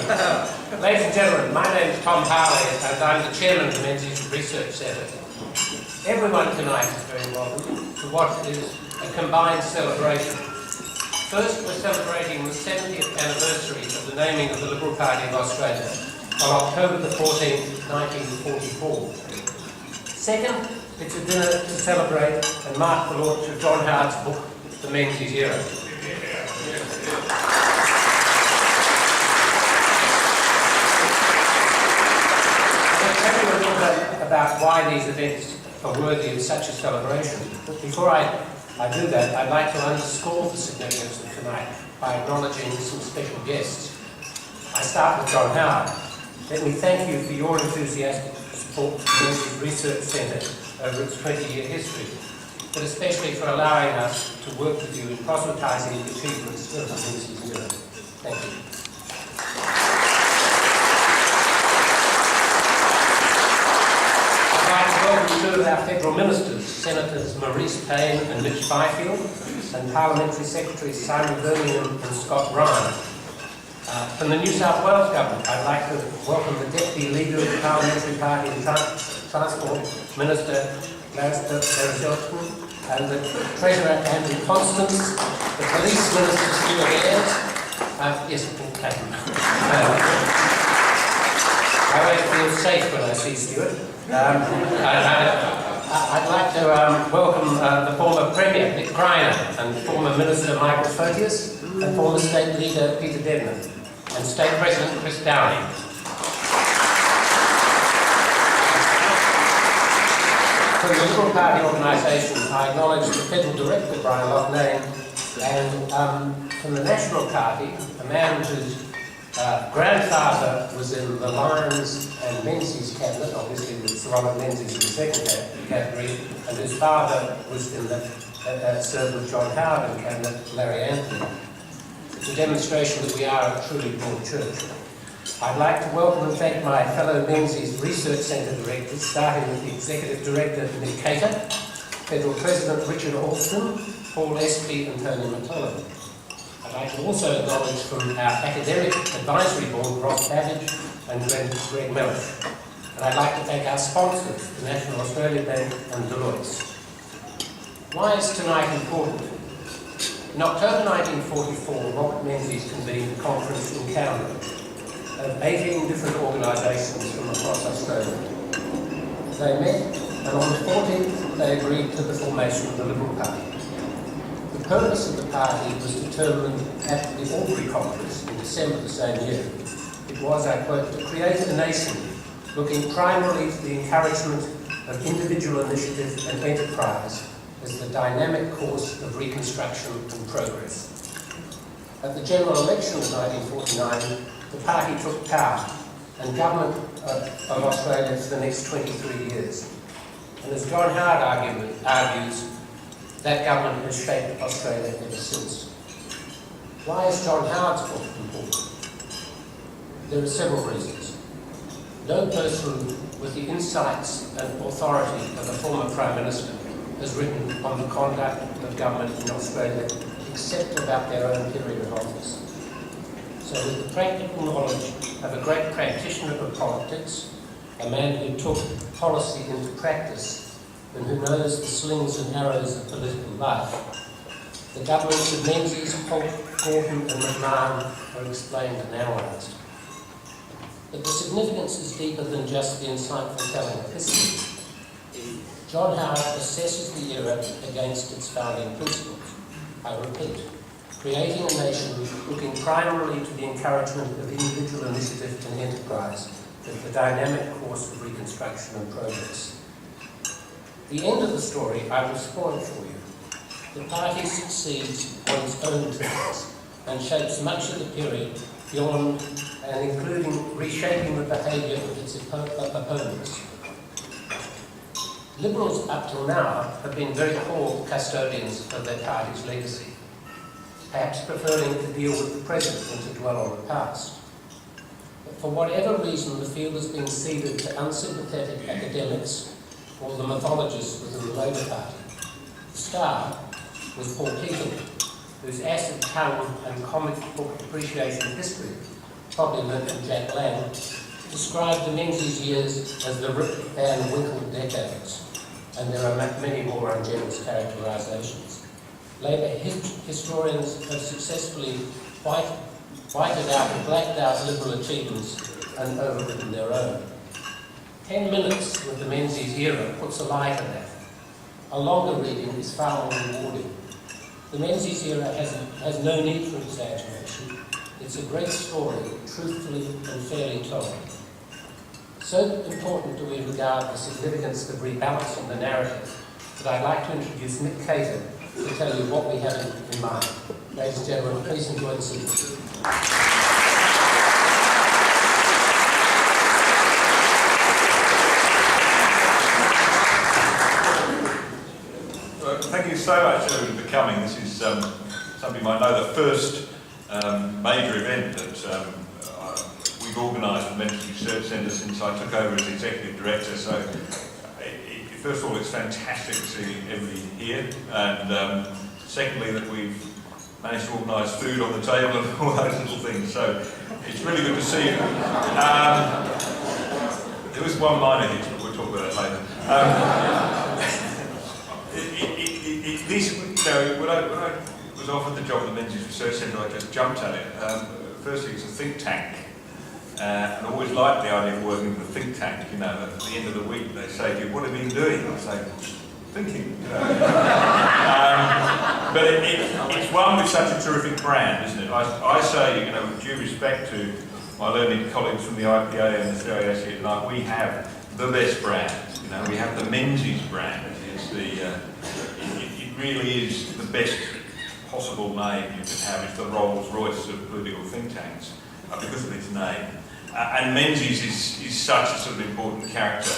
Ladies and gentlemen, my name is Tom Howard and I'm the chairman of the Menzies Research Centre. Everyone tonight is very welcome to what is a combined celebration. First, we're celebrating the 70th anniversary of the naming of the Liberal Party of Australia on October the 14th, 1944. Second, it's a dinner to celebrate and mark the launch of John Howard's book, The Menzies Era. About why these events are worthy of such a celebration. But before I do that, I'd like to underscore the significance of tonight by acknowledging some special guests. I start with John Howard. Let me thank you for your enthusiastic support for the Menzies Research Centre over its 20-year history, but especially for allowing us to work with you in proselytising the achievements of the Menzies Era. Thank you. Two of our federal ministers, Senators Maurice Payne and Mitch Byfield, and Parliamentary Secretaries Simon Birmingham and Scott Ryan. From the New South Wales Government, I'd like to welcome the Deputy Leader of the Parliamentary Party and Transport, Minister Larissa Bereshelton, and the Treasurer Andrew Constance, the Police Minister Stuart Ayres. Yes, okay. I always feel safe when I see Stuart. I'd like to welcome the former Premier, Nick Greiner, and former Minister Michael Photius, and former State Leader Peter Dedman, and State President Chris Downing. From the Liberal Party organisation, I acknowledge the Federal Director, Brian Loughnane, and from the National Party, a man whose grandfather was in the Lyons and Menzies cabinet, obviously with Sir Robert Menzies in the second category, and his father was in the served with John Howard in cabinet, Larry Anthony. It's a demonstration that we are a truly broad church. I'd like to welcome and thank my fellow Menzies Research Centre directors, starting with the Executive Director Nick Cater, Federal President Richard Alston, Paul Espy and Tony McClellan. I'd like to also acknowledge from our Academic Advisory Board, Ross Babbage and Greg Mellish. And I'd like to thank our sponsors, the National Australia Bank and Deloitte. Why is tonight important? In October 1944, Robert Menzies convened a conference in Canberra of 18 different organisations from across Australia. They met, and on the 14th, they agreed to the formation of the Liberal Party. The purpose of the party was determined at the Albury Conference in December the same year. It was, I quote, to create a nation looking primarily to the encouragement of individual initiative and enterprise as the dynamic course of reconstruction and progress. At the general election of 1949, the party took power and government of Australia for the next 23 years. And as John Howard argues, that government has shaped Australia ever since. Why is John Howard's book important? There are several reasons. No person with the insights and authority of a former Prime Minister has written on the conduct of government in Australia except about their own period of office. So with the practical knowledge of a great practitioner of politics, a man who took policy into practice and who knows the slings and arrows of political life, the governments of Menzies, Holt, Gorton and McMahon are explained and analysed. But the significance is deeper than just the insightful telling of history. John Howard assesses the era against its founding principles. I repeat, creating a nation looking primarily to the encouragement of individual initiative and enterprise as the dynamic course of reconstruction and progress. The end of the story I will spoil for you. The party succeeds on its own terms and shapes much of the period beyond and including reshaping the behaviour of its opponents. Liberals up till now have been very poor custodians of their party's legacy, perhaps preferring to deal with the present than to dwell on the past. But for whatever reason, the field has been ceded to unsympathetic academics or the mythologists within the Labour Party. The star was Paul Keating, whose acid tongue and comic book appreciation of history probably learned from Jack Lang, described the Menzies years as the Rip Van Winkle decades, and there are many more ungenerous characterisations. Labour historians have successfully whited out and blacked out Liberal achievements and overwritten their own. 10 minutes with the Menzies Era puts a light on that. A longer reading is far more rewarding. The Menzies Era has no need for exaggeration. It's a great story, truthfully and fairly told. So important do we regard the significance of rebalancing the narrative that I'd like to introduce Nick Cater to tell you what we have in mind. Ladies and gentlemen, please enjoy the scene. Thank you so much for coming. This is some you might know, the first major event that we've organised at the Menzies Research Centre since I took over as Executive Director. So, first of all, it's fantastic to see everybody here, and secondly, that we've managed to organise food on the table and all those little things. So, it's really good to see you. There was one minor hitch, but we'll talk about that later. When I was offered the job at the Menzies Research Centre, I just jumped at it. Firstly, it's a think tank, and I always liked the idea of working with a think tank. You know, at the end of the week, they say to you, "What have you been doing?" I say, "Thinking." You know. But it's one with such a terrific brand, isn't it? I say, you know, with due respect to my learned colleagues from the IPA and the CIS here tonight, we have the best brand. You know, we have the Menzies brand. It's the it really is the best possible name you can have. It's the Rolls-Royce of political think tanks because of its name. And Menzies is such a sort of important character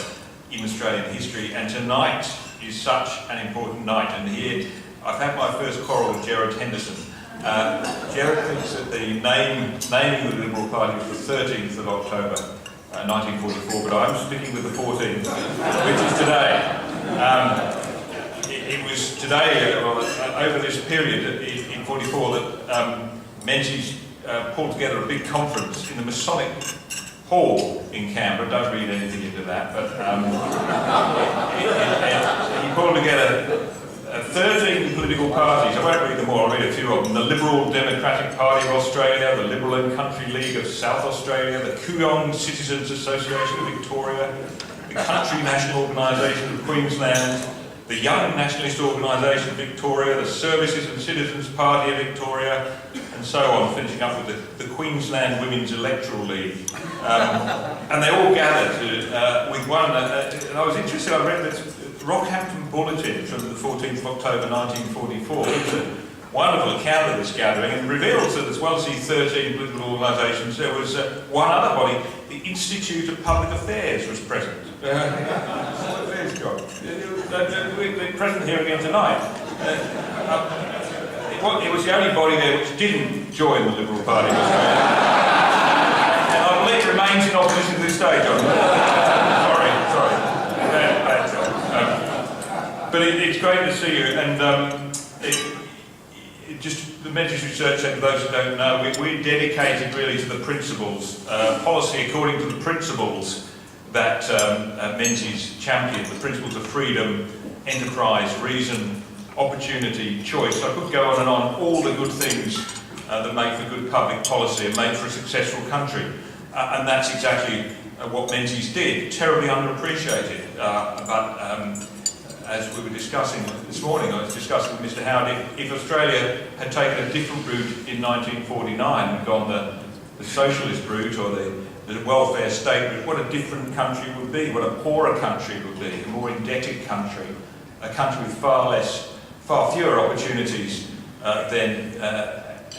in Australian history, and tonight is such an important night. And here, I've had my first quarrel with Gerard Henderson. Gerard thinks that the naming of the Liberal Party was the 13th of October, 1944, but I'm sticking with the 14th, which is today. It was today, over this period in 44, that Menzies pulled together a big conference in the Masonic Hall in Canberra. Don't read anything into that, but he pulled together 13 political parties. I won't read them all, I'll read a few of them. The Liberal Democratic Party of Australia, the Liberal and Country League of South Australia, the Kooyong Citizens Association of Victoria, the Country National Organisation of Queensland, the Young Nationalist Organisation of Victoria, the Services and Citizens Party of Victoria, and so on, finishing up with the Queensland Women's Electoral League. And they all gathered with one, and I was interested, I read this Rockhampton Bulletin from the 14th of October 1944. It was a wonderful account of this gathering, and reveals that as well as these 13 political organisations, there was one other body, the Institute of Public Affairs was present. There's God. They're present here again tonight. It was the only body there which didn't join the Liberal Party. And I believe it remains in opposition to this day, John. Sorry. Bad job. But it's great to see you, and just the Menzies Research Centre, those who don't know, we're dedicated really to the principles, policy according to the principles that Menzies championed, the principles of freedom, enterprise, reason, opportunity, choice. I could go on and on, all the good things that make for good public policy and make for a successful country. And that's exactly what Menzies did, terribly underappreciated. But as we were discussing this morning, I was discussing with Mr. Howard, if Australia had taken a different route in 1949 and gone the socialist route or the welfare state route, what a different country would be, what a poorer country would be, a more indebted country, a country with far fewer opportunities than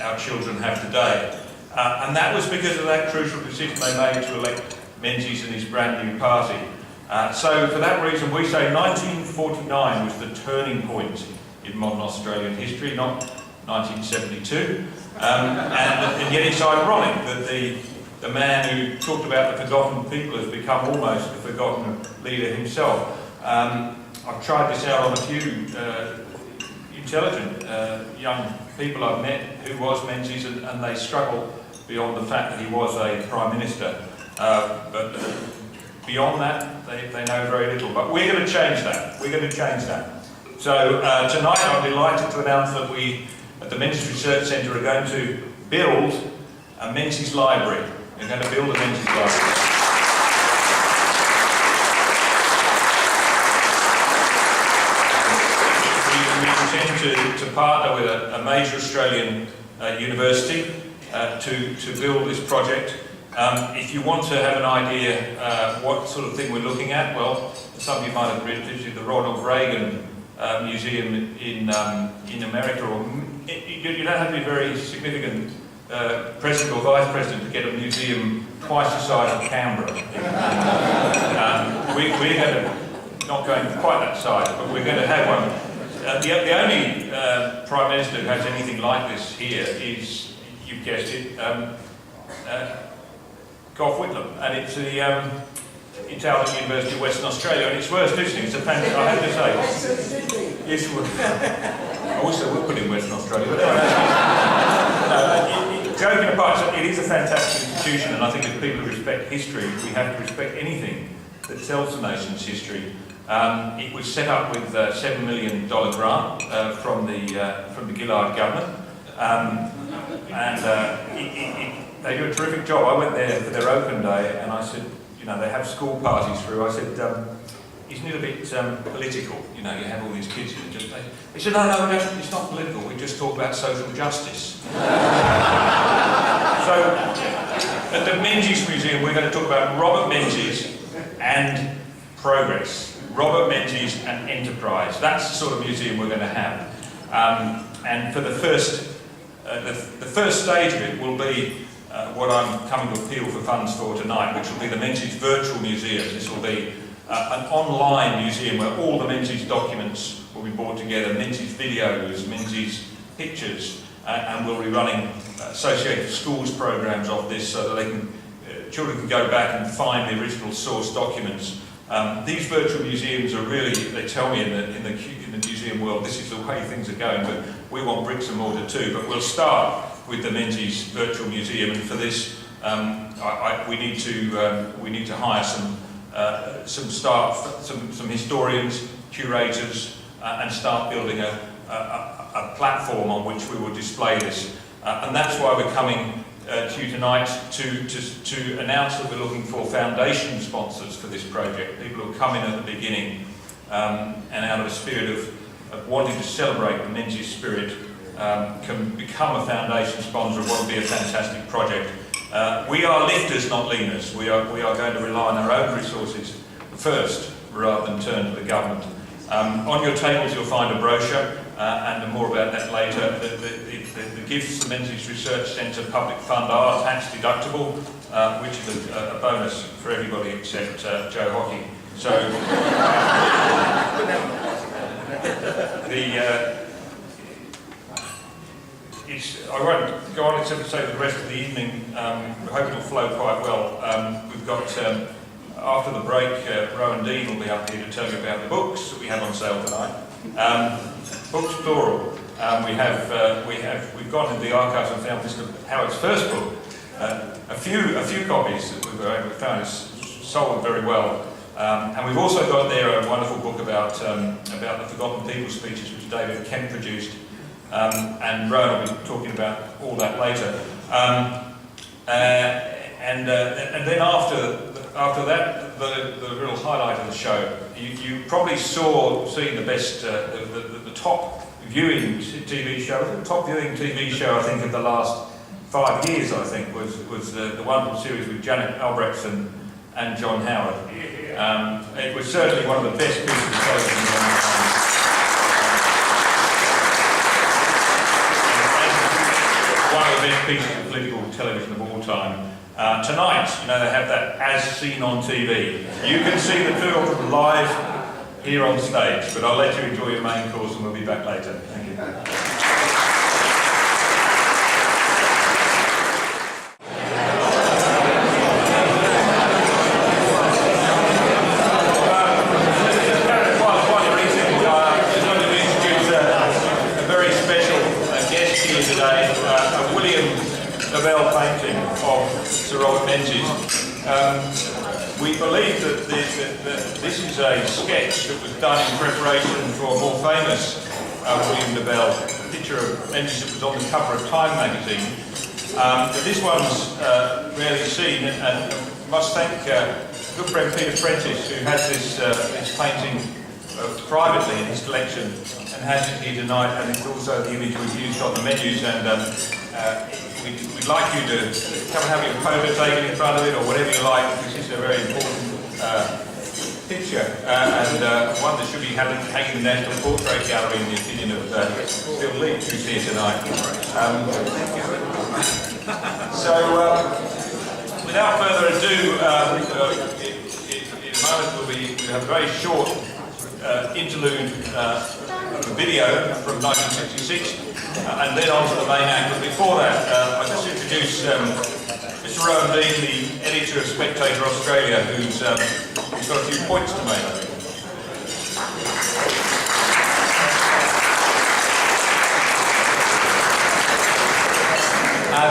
our children have today. And that was because of that crucial decision they made to elect Menzies and his brand new party. So for that reason we say 1949 was the turning point in modern Australian history, not 1972. And yet it's ironic that the man who talked about the forgotten people has become almost the forgotten leader himself. I've tried this out on a few intelligent young people I've met who was Menzies, and they struggle beyond the fact that he was a Prime Minister. But beyond that, they know very little. But we're going to change that. We're going to change that. So tonight I'm delighted to announce that we, at the Menzies Research Centre, are going to build a Menzies Library. We're going to build a Menzies Library. We intend to partner with a major Australian university to build this project. If you want to have an idea what sort of thing we're looking at, well, some of you might have visited the Ronald Reagan Museum in America, or you don't have to be very significant president or vice president to get a museum twice the size of Canberra. We're going to, not going quite that size, but we're going to have one. The only Prime Minister who has anything like this here is, you've guessed it, Gough Whitlam, and it's it's out at the University of Western Australia, and it's worth visiting. It's a fantastic, I have to say. Yes, it would. I wish they would put it in Western Australia, but joking apart, it is a fantastic institution, and I think if people respect history, we have to respect anything that tells the nation's history. It was set up with a $7 million grant from the Gillard government, they do a terrific job. I went there for their open day, and I said, you know, they have school parties through. I said, isn't it a bit political? You know, you have all these kids who just... They said, no, it's not political. We just talk about social justice. So, at the Menzies Museum, we're going to talk about Robert Menzies and progress. Robert Menzies and enterprise. That's the sort of museum we're going to have. And for the first stage of it will be what I'm coming to appeal for funds for tonight, which will be the Menzies Virtual Museum. This will be an online museum where all the Menzies documents will be brought together, Menzies videos, Menzies pictures, and we'll be running associated schools programs of this so that children can go back and find the original source documents. These virtual museums are really, they tell me in the museum world, this is the way things are going, but we want bricks and mortar too. But we'll start with the Menzies Virtual Museum, and for this, we need to hire some staff, some historians, curators, and start building a platform on which we will display this. And that's why we're coming to you tonight to announce that we're looking for foundation sponsors for this project, people who come in at the beginning and out of a spirit of wanting to celebrate the Menzies spirit can become a foundation sponsor of what will be a fantastic project. We are lifters, not leaners. We are going to rely on our own resources first, rather than turn to the government. On your tables you'll find a brochure, and more about that later. The gifts the Menzies Research Centre public fund are tax deductible, which is a bonus for everybody except Joe Hockey. So I won't go on except to say that the rest of the evening we hope it'll flow quite well. We've got after the break, Rowan Dean will be up here to tell you about the books that we have on sale tonight. Books plural. We've gone into the archives and found Mr. Howard's first book. A few copies that we found has sold very well. And we've also got there a wonderful book about the Forgotten People speeches, which David Kemp produced. And Rowan will be talking about all that later. And then after that, the real highlight of the show, you probably seen the best, the top viewing TV show. The top viewing TV show, I think, of the last 5 years, I think, was the wonderful series with Janet Albrechtsen and John Howard. It was certainly one of the best pieces of television of all time. One of the best pieces of political television of all time. Tonight, you know, they have that as seen on TV. You can see the two of them live here on stage, but I'll let you enjoy your main course and we'll be back later. Thank you. A very special guest here today, a William Novell painting. Mr. Robert Menzies. We believe that this is a sketch that was done in preparation for a more famous William de Bell, a picture of Menzies that was on the cover of Time magazine. But this one's rarely seen, and I must thank good friend Peter Prentice, who has this painting privately in his collection and has it here tonight, and it's also the image we've used on the menus, and we'd like you to come and have your photo taken in front of it or whatever you like, because it's a very important picture and one that should be hanging in the National Portrait Gallery in the opinion of Phil Lee, who's here tonight. Without further ado, in a moment we'll have a very short interlude video from 1966 and then on to the main act. But before that, I'll just introduce Mr. Rowan Dean, the editor of Spectator Australia, who's got a few points to make.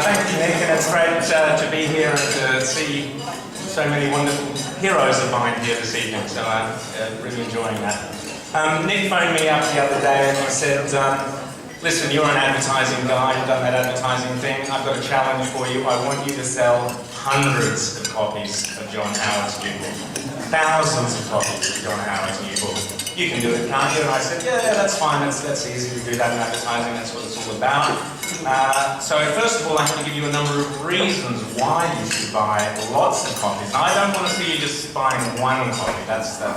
Thank you, Nick, and it's great to be here and to see so many wonderful heroes of mine here this evening, so I'm really enjoying that. Nick phoned me up the other day and he said, listen, you're an advertising guy, you've done that advertising thing, I've got a challenge for you. I want you to sell hundreds of copies of John Howard's new book. Thousands of copies of John Howard's new book. You can do it, can't you? And I said, yeah, that's fine, that's easy to do that in advertising, that's what it's all about. So first of all, I have to give you a number of reasons why you should buy lots of copies. Now, I don't want to see you just buying one copy,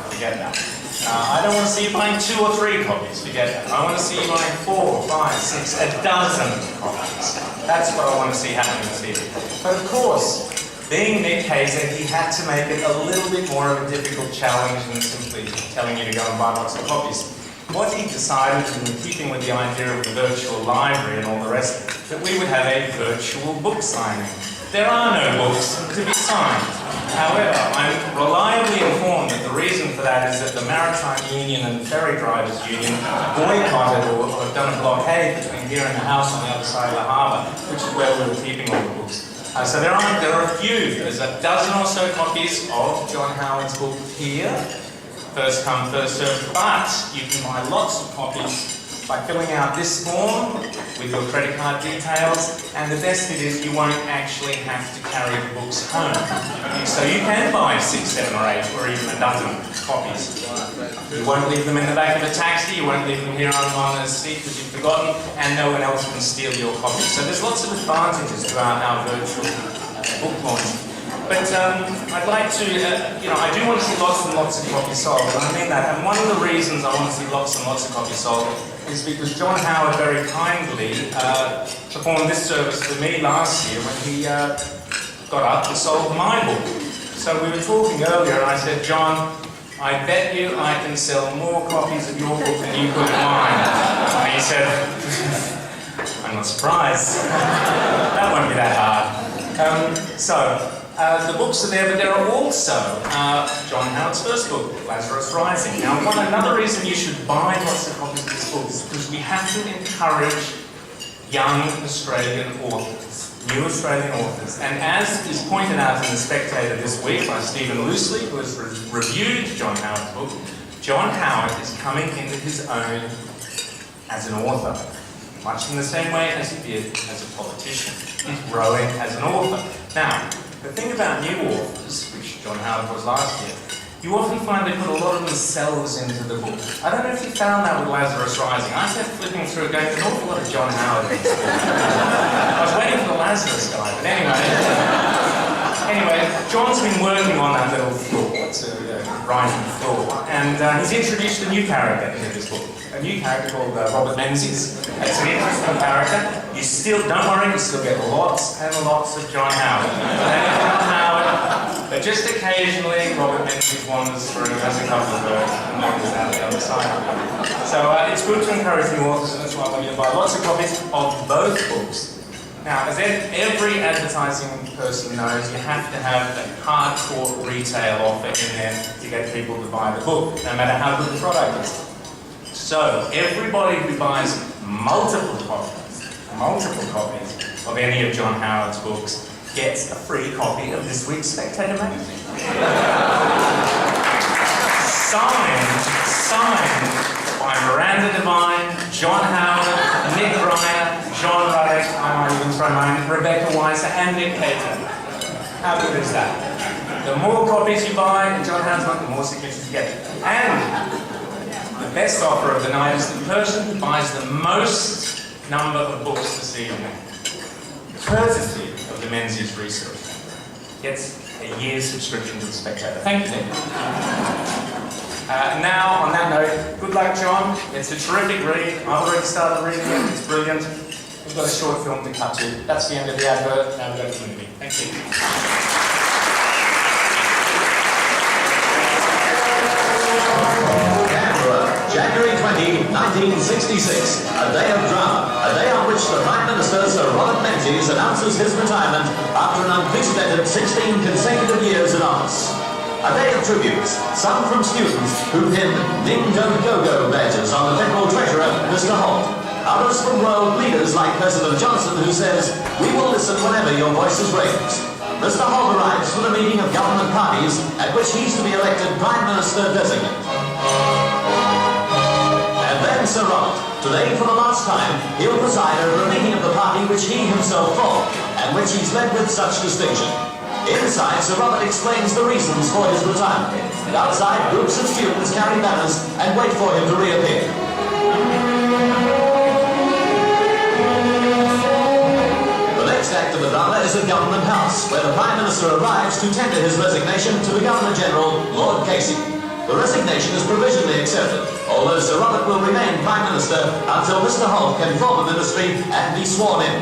forget that. I don't want to see you buying 2 or 3 copies, forget that. I want to see you buying 4, 5, 6, a dozen copies. That's what I want to see happening this evening. But of course, being Nick Hazer, he had to make it a little bit more of a difficult challenge than simply telling you to go and buy lots of copies. What he decided, in keeping with the idea of the virtual library and all the rest, that we would have a virtual book signing. There are no books to be signed. However, I'm reliably informed that the reason for that is that the Maritime Union and the Ferry Drivers Union boycotted or done a blockade between here and the house on the other side of the harbour, which is where we were keeping all the books. So there are a few. There's a dozen or so copies of John Howard's book here. First come, first served, but you can buy lots of copies by filling out this form with your credit card details, and the best bit is you won't actually have to carry the books home. So you can buy 6, 7 or 8 or even a dozen copies. You won't leave them in the back of a taxi, you won't leave them here on the seat because you've forgotten, and no one else can steal your copies. So there's lots of advantages to our virtual book launch. But I'd like to, I do want to see lots and lots of copies sold, and I mean that. And one of the reasons I want to see lots and lots of copies sold is because John Howard very kindly performed this service for me last year when he got up and sold my book. So we were talking earlier, and I said, John, I bet you I can sell more copies of your book than you could of mine. And he said, I'm not surprised. That won't be that hard. The books are there, but there are also John Howard's first book, Lazarus Rising. Now, another reason you should buy lots of copies of this book is because we have to encourage young Australian authors, new Australian authors. And as is pointed out in The Spectator this week by Stephen Loosley, who has reviewed John Howard's book, John Howard is coming into his own as an author, much in the same way as he did as a politician. He's growing as an author. Now, the thing about new authors, which John Howard was last year, you often find they put a lot of themselves into the book. I don't know if you found that with Lazarus Rising. I kept flipping through going, there's an awful lot of John Howard in this book. I was waiting for the Lazarus guy, but anyway, John's been working on that little flaw, writing flaw, and he's introduced a new character into this book. A new character called Robert Menzies. It's an interesting character. You still, don't worry, you still get lots and lots of John Howard. But just occasionally, Robert Menzies wanders through, has a couple of words, and wanders out the other side. So it's good to encourage new authors, and that's why I want you to buy lots of copies of both books. Now, as every advertising person knows, you have to have a hardcore retail offer in there to get people to buy the book, no matter how good the product is. So, everybody who buys multiple copies of any of John Howard's books gets a free copy of this week's Spectator magazine. Signed by Miranda Devine, John Howard, Nick Ryan, John Ruddock, I might even throw mine, Rebecca Weiser, and Nick Cater. How good is that? The more copies you buy, and John Howard's one, the more signatures you get. And the best offer of the night is the person who buys the most number of books this evening, courtesy of the Menzies Research, gets a year's subscription to the Spectator. Thank you, Nick. Now, on that note, good luck, John. It's a terrific read. I've already started reading it. It's brilliant. We've got a short film to cut to. That's the end of the advert. Now we go to the movie. Thank you. January 20, 1966, a day of drama, a day on which the Prime Minister, Sir Robert Menzies, announces his retirement after an unprecedented 16 consecutive years in office. A day of tributes, some from students who pin Ning Don't Go-Go badges on the Federal Treasurer, Mr. Holt. Others from world leaders like President Johnson, who says, "We will listen whenever your voice is raised." Mr. Holt arrives for the meeting of government parties at which he's to be elected Prime Minister designate. And then Sir Robert, today for the last time, he'll preside over a meeting of the party which he himself formed, and which he's led with such distinction. Inside, Sir Robert explains the reasons for his retirement. And outside, groups of students carry banners and wait for him to reappear. The next act of the drama is at Government House, where the Prime Minister arrives to tender his resignation to the Governor-General, Lord Casey. The resignation is provisionally accepted, although Sir Robert will remain Prime Minister until Mr. Holt can form a ministry and be sworn in.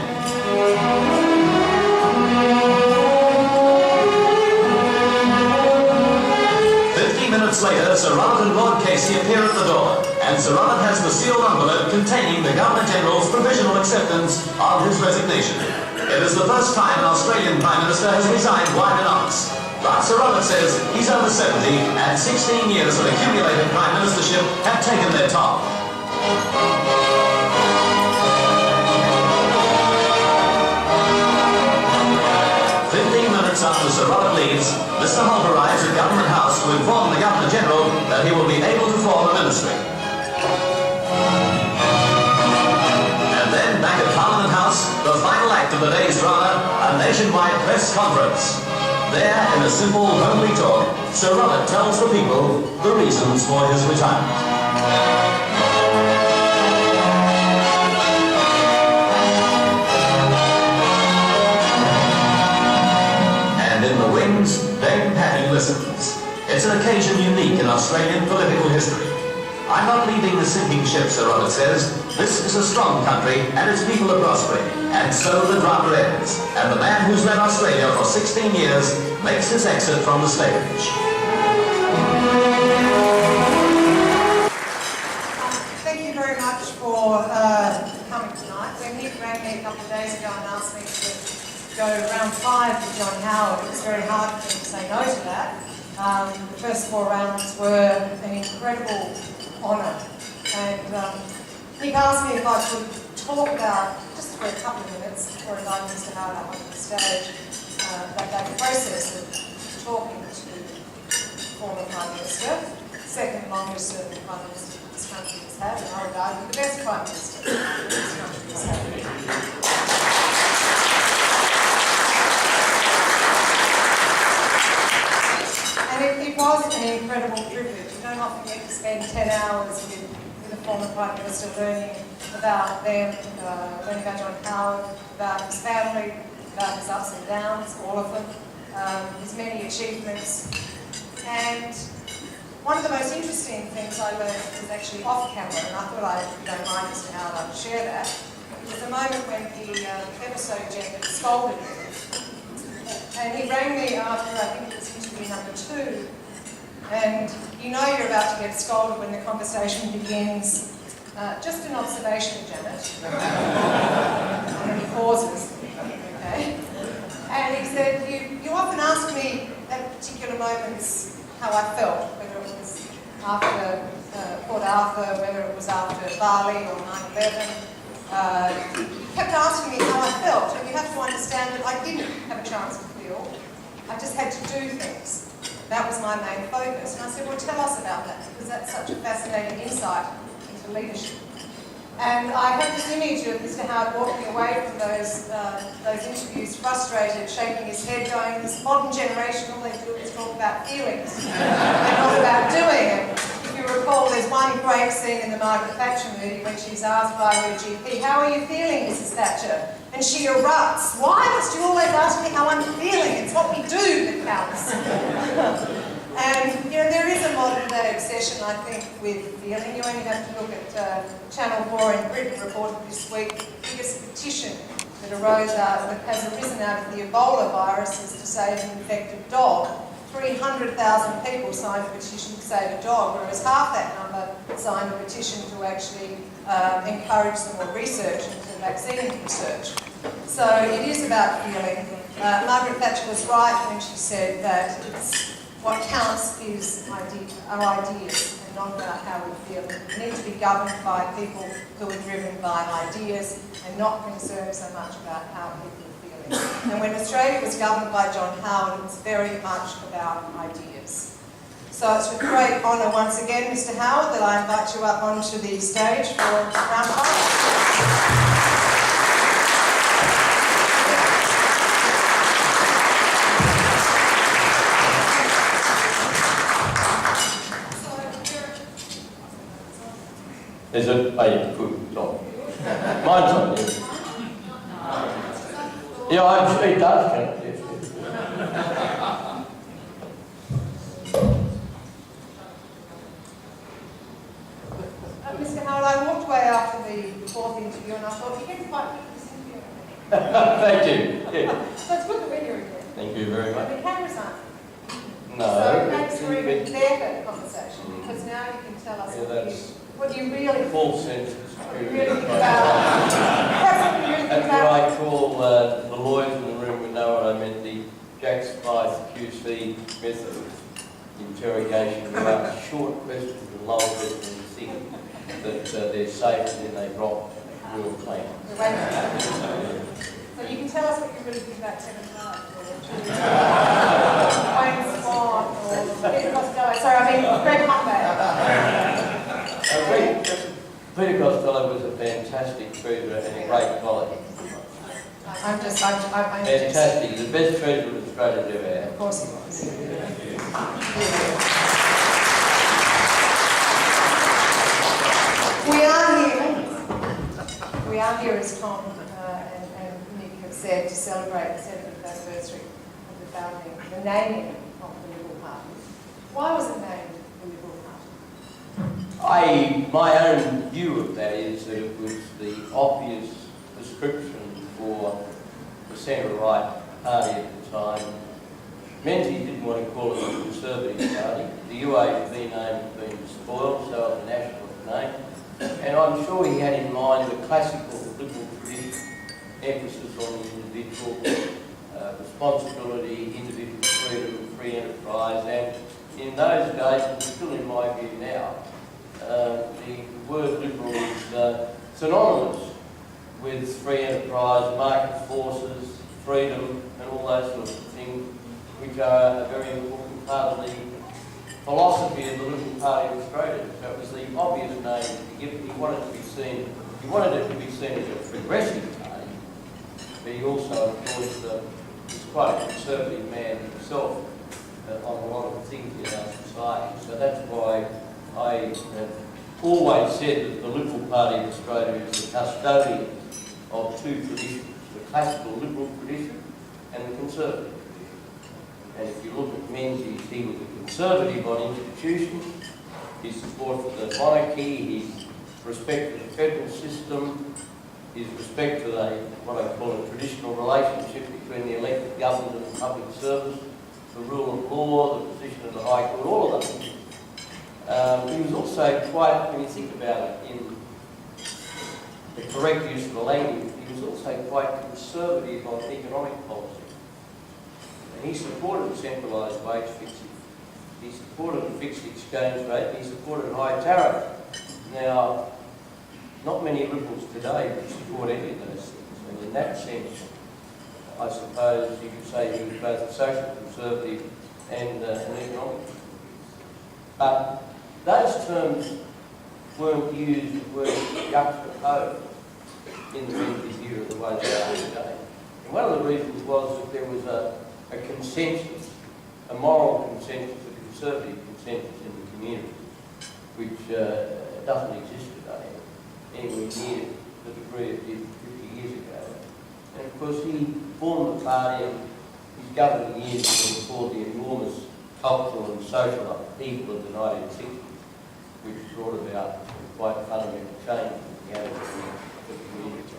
15 minutes later, Sir Robert and Lord Casey appear at the door, and Sir Robert has the sealed envelope containing the Governor-General's provisional acceptance of his resignation. It is the first time an Australian Prime Minister has resigned while in office. But Sir Robert says he's over 70, and 16 years of accumulated Prime Ministership have taken their toll. 15 minutes after Sir Robert leaves, Mr. Holt arrives at Government House to inform the Governor-General that he will be able to form a ministry. And then, back at Parliament House, the final act of the day's drama, a nationwide press conference. There, in a simple, homely talk, Sir Robert tells the people the reasons for his retirement. And in the wings, Dame Patty listens. It's an occasion unique in Australian political history. I'm not leaving the sinking ship, Sir Robert says. This is a strong country, and its people are prospering. And so the drama ends, and the man who's led Australia for 16 years makes his exit from the stage. Thank you very much for coming tonight. When Nick rang me a couple of days ago and asked me to go round 5 with John Howard, it was very hard for me to say no to that. The first 4 rounds were an incredible honour. And Nick asked me if I could talk about, just for a couple of minutes, before inviting Mr. Howard up onto the stage, that process of talking to the former Prime Minister, second longest serving Prime Minister this country has had, and I would argue the best Prime Minister this country has had. And it was an incredible privilege. You don't often get to spend 10 hours with a former Prime Minister learning about them, learning about John Howard, about his family, about his ups and downs, all of them, his many achievements. And one of the most interesting things I learned was actually off camera, and I thought, if you don't mind, Mr. Howard, I'd share that. It was the moment when he ever so gently scolded me. And he rang me after, I think it was interview number 2, and you know you're about to get scolded when the conversation begins. Just an observation, Janet. And then he pauses. Okay. And he said, you often ask me at particular moments how I felt, whether it was after Port Arthur, whether it was after Bali or 9/11, he kept asking me how I felt, and you have to understand that I didn't have a chance to feel. I just had to do things. That was my main focus. And I said, well, tell us about that, because that's such a fascinating insight into leadership. And I have this image of Mr. Howard walking away from those interviews frustrated, shaking his head, going, this modern generation, all they do is talk about feelings and not about doing. And if you recall, there's one great scene in the Margaret Thatcher movie when she's asked by her GP, how are you feeling, Mrs. Thatcher? And she erupts, why must you always ask me how I'm feeling? It's what we do that counts. And, you know, there is a modern day obsession, I think, with feeling. You only have to look at Channel 4 in Britain reported this week, the biggest petition that has arisen out of the Ebola virus is to save an infected dog. 300,000 people signed a petition to save a dog, whereas half that number signed a petition to actually encourage some more research into vaccine research. So it is about feeling. Margaret Thatcher was right when she said that what counts is our ideas and not about how we feel. We need to be governed by people who are driven by ideas and not concerned so much about how people are feeling. And when Australia was governed by John Howard, it was very much about ideas. So it's with great honour once again, Mr. Howard, that I invite you up onto the stage for round 5. Is it? Oh, yeah, good. It's on. Mine's on, yeah. Yeah, it does count, yes. Mr. Howard, I walked away after the 4th interview and I thought, you get quite good at this interview. Thank you. Yeah. So it's good that we're here again. Thank you very much. And the cameras aren't. No. So thanks for even there for conversation, because now you can tell us what you really Full sense. really think about. That's what you really think That's what about. I call the lawyers in the room would know what I meant, the Jack Spice QC method of interrogation, about short questions and long questions and think that they're safe and then they drop real claim. So you can tell us what you really think about 75 Wayne Swan or Peter Costello. Sorry, I mean Greg Humbert. Peter Costello was a fantastic treasurer and a great colleague. I'm Fantastic, the best treasurer Australia's ever had. Of course he was. We are here, as Tom and Nick have said, to celebrate the 70th anniversary of the founding, the naming of the Liberal Party. Why was it named the Liberal Party? My own view of that is that it was the obvious description for the centre-right party at the time. Menzies didn't want to call it a Conservative party. The UAP name had been spoiled, so it was a nationalist name. And I'm sure he had in mind the classical liberal tradition, emphasis on the individual, responsibility, individual freedom, free enterprise, and in those days, and still in my view now, the word liberal is synonymous with free enterprise, market forces, freedom, and all those sorts of things, which are a very important part of the philosophy of the Liberal Party of Australia. So it was the obvious name to give. He wanted it to be seen as a progressive party, but he also, of course, was quite a conservative man himself on a lot of things in our society. So that's why I have always said that the Liberal Party of Australia is the custodian of two traditions, the classical liberal tradition and the conservative. And if you look at Menzies, he was a conservative on institutions, his support for the monarchy, his respect for the federal system, his respect for what I call a traditional relationship between the elected government and the public service, the rule of law, the position of the High Court, all of those things. He was also quite, when you think about it, in the correct use of the language, he was also quite conservative on economic policy. And he supported centralised wage fixing. He supported a fixed exchange rate. He supported high tariff. Now, not many Liberals today would support any of those things. And in that sense, I suppose you could say he was both a social conservative and an economic. But those terms weren't used, weren't juxtaposed in the Menzies era the way they are today. And one of the reasons was that there was a consensus, a moral consensus, a conservative consensus in the community, which doesn't exist today anywhere near the degree it did 50 years ago. And of course he formed the party and his governing years were before the enormous cultural and social upheaval of the 1960s, which brought about quite fundamental change in the attitude of the community.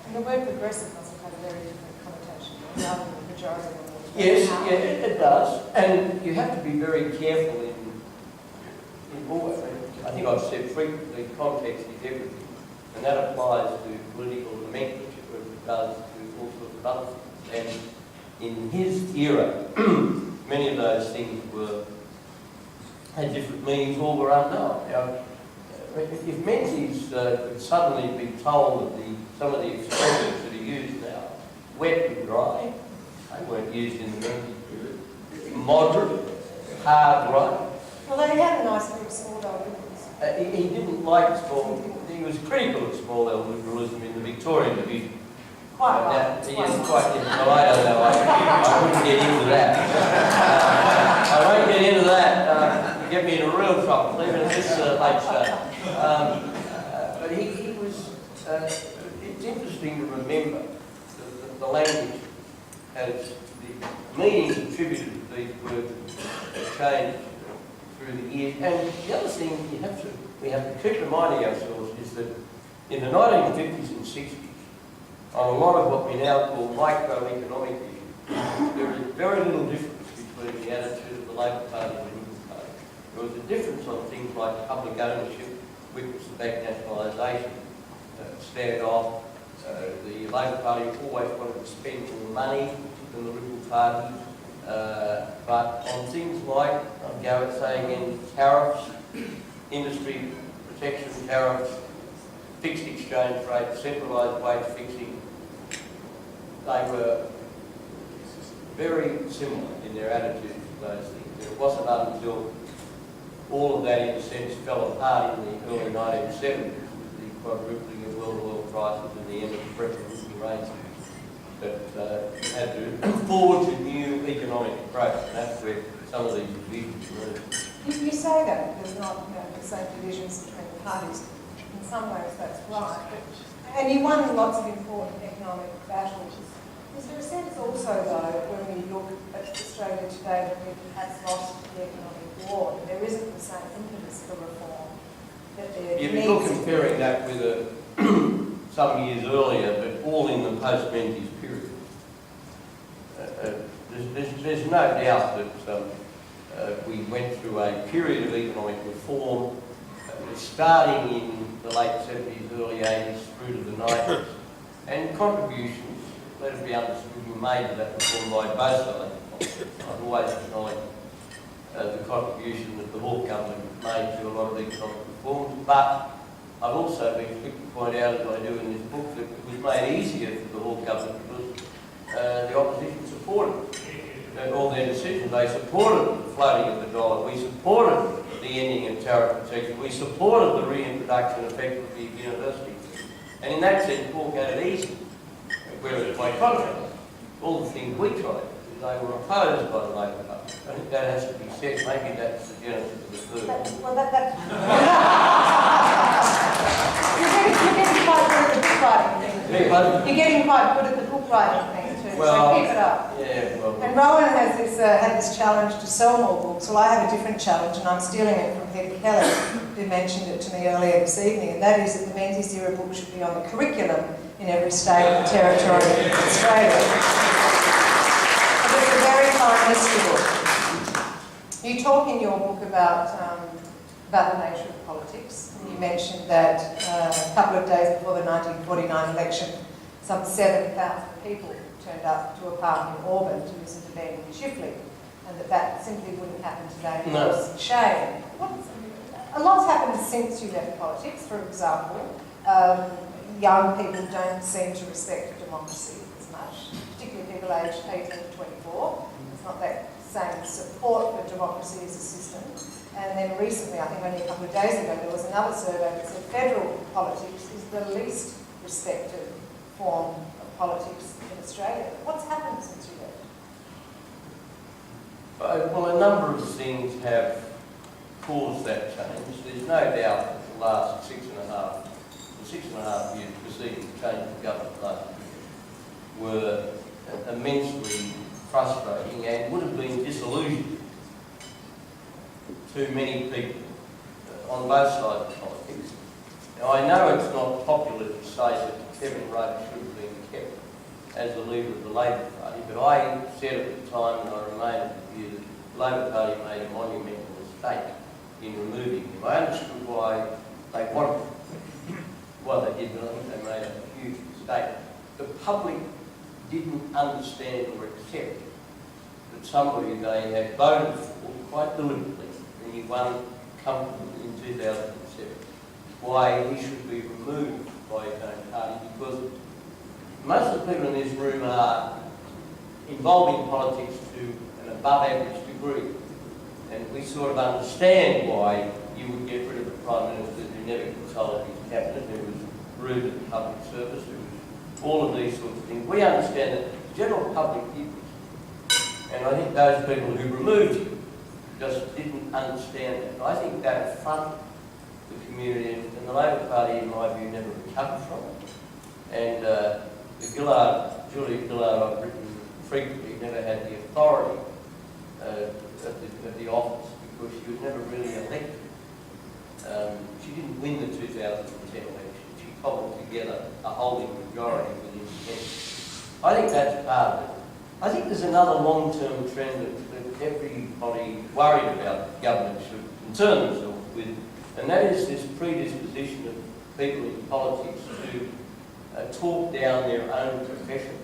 And the word progressive must have had a very different connotation rather than the majority of the Yes, yeah, it does. And you have to be very careful in all, I think I've said frequently, context is everything. And that applies to political nomenclature as it does to all sorts of other things. And in his era, many of those things had different meanings or were unknown. Now, if Menzies could suddenly be told that some of the expressions that are used now, wet and dry, they weren't used in the Menzies period. Moderate, hard right. Well, they had a nice group of small L liberals. He didn't like small, he was critical of small L liberalism in the Victorian division. Quite right. Yes, quite. No, I don't know. I wouldn't get into that. I won't get into that. You get me in a real trouble, even at this late stage. But he was. It's interesting to remember the language as the meanings attributed to these words have changed through the years. And the other thing we have to keep reminding ourselves is that in the 1950s and 60s, on a lot of what we now call microeconomic issues, there is very little difference between the attitude of the Labor Party and the Liberal Party. There was a difference on things like public ownership, witness-backed nationalisation, stand-off. The Labor Party always wanted to spend more money than the Liberal Party. But on things like, I'll go and say again, tariffs, industry protection tariffs, fixed exchange rate, centralised wage fixing, they were very similar in their attitude to those things. And it wasn't until all of that, in a sense, fell apart in the early 1970s, with the quadrupling of world oil prices and the end of the preferential rates, that had to forge a new economic approach. And that's where some of these divisions emerged. You say that there's not the same divisions between the parties. In some ways that's right. And you won lots of important economic battles. Is there a sense also, though, when we look at Australia today, that we've perhaps lost the economic war, and there isn't the same impetus for reform? You're comparing that with some years earlier, but all in the post-Menzies period. There's no doubt that we went through a period of economic reform, starting in the late 70s, early 80s, through to the 90s, and contributions, let it be understood, were made to that reform by both sides. I've always acknowledged the contribution that the Hawke government made to a lot of economic reforms, but I've also been quick to point out, as I do in this book, that it was made easier for the Hawke government because the opposition supported all their decisions. They supported the floating of the dollar. We supported the ending of tariff protection. We supported the reintroduction effectively of university. And in that sense, Hawke had it easy. Whereas by contrast, all the things we tried, they were opposed by the Labor Party. I think that has to be said. Maybe that's the genesis of the third. Well, you're getting quite good at the book writing thing. You're getting quite good at the book writing thing too. So keep it up. Yeah, well. And Rowan has had this challenge to sell more books. Well, I have a different challenge, and I'm stealing it from Peter Kelly, who mentioned it to me earlier this evening, and that is that the Menzies Era book should be on the curriculum in every state and territory in Australia. And it's a very fine history book. You talk in your book about the nature of politics. And you mentioned that a couple of days before the 1949 election, some 7,000 people turned up to a park in Auburn to listen to Ben Shifley, and that simply wouldn't happen today. It was a shame. A lot's happened since you left politics. For example, young people don't seem to respect democracy as much, particularly people aged 18 to 24. It's not that same support for democracy as a system. And then recently, I think only a couple of days ago, there was another survey that said federal politics is the least respected form of politics in Australia. What's happened since you left? Well, a number of things have caused that change. There's no doubt that the last 6.5 years preceding the change of government last year were immensely frustrating and would have been disillusioning to many people on both sides of politics. Now, I know it's not popular to say that Kevin Rudd should have been kept as the leader of the Labor Party, but I said at the time, and I remain of the view, that the Labor Party made a monumental mistake in removing him. I understood why they wanted him. Well, they did, but I think they made a huge mistake. The public didn't understand or accept that somebody they had voted for quite deliberately, and he won comfortably in 2007, why he should be removed by his own party, because most of the people in this room are involved in politics to an above average degree. And we sort of understand why you would get rid of a Prime Minister who never consulted his cabinet, who was rude to the public service, who was all of these sorts of things. We understand that the general public did this. And I think those people who removed him just didn't understand that. And I think that affronted the community, and the Labor Party, in my view, never recovered from it. And Julia Gillard, I've written frequently, never had the authority at the office because she was never really elected. She didn't win the 2010 election. She cobbled together a holding majority with independents. I think that's part of it. I think there's another long-term trend that everybody worried about government should concern themselves with, and that is this predisposition of people in politics to talk down their own profession.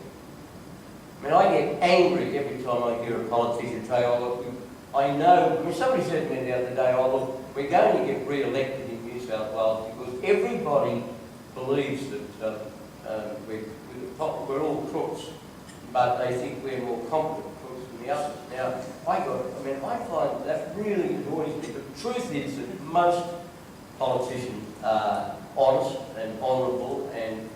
I mean, I get angry every time I hear a politician say, oh, look, I know, I mean, somebody said to me the other day, oh, look, we're going to get re-elected in New South Wales because everybody believes that we're all crooks, but they think we're more competent crooks than the others. Now, I find that really annoys me. The truth is that most politicians are honest and honourable and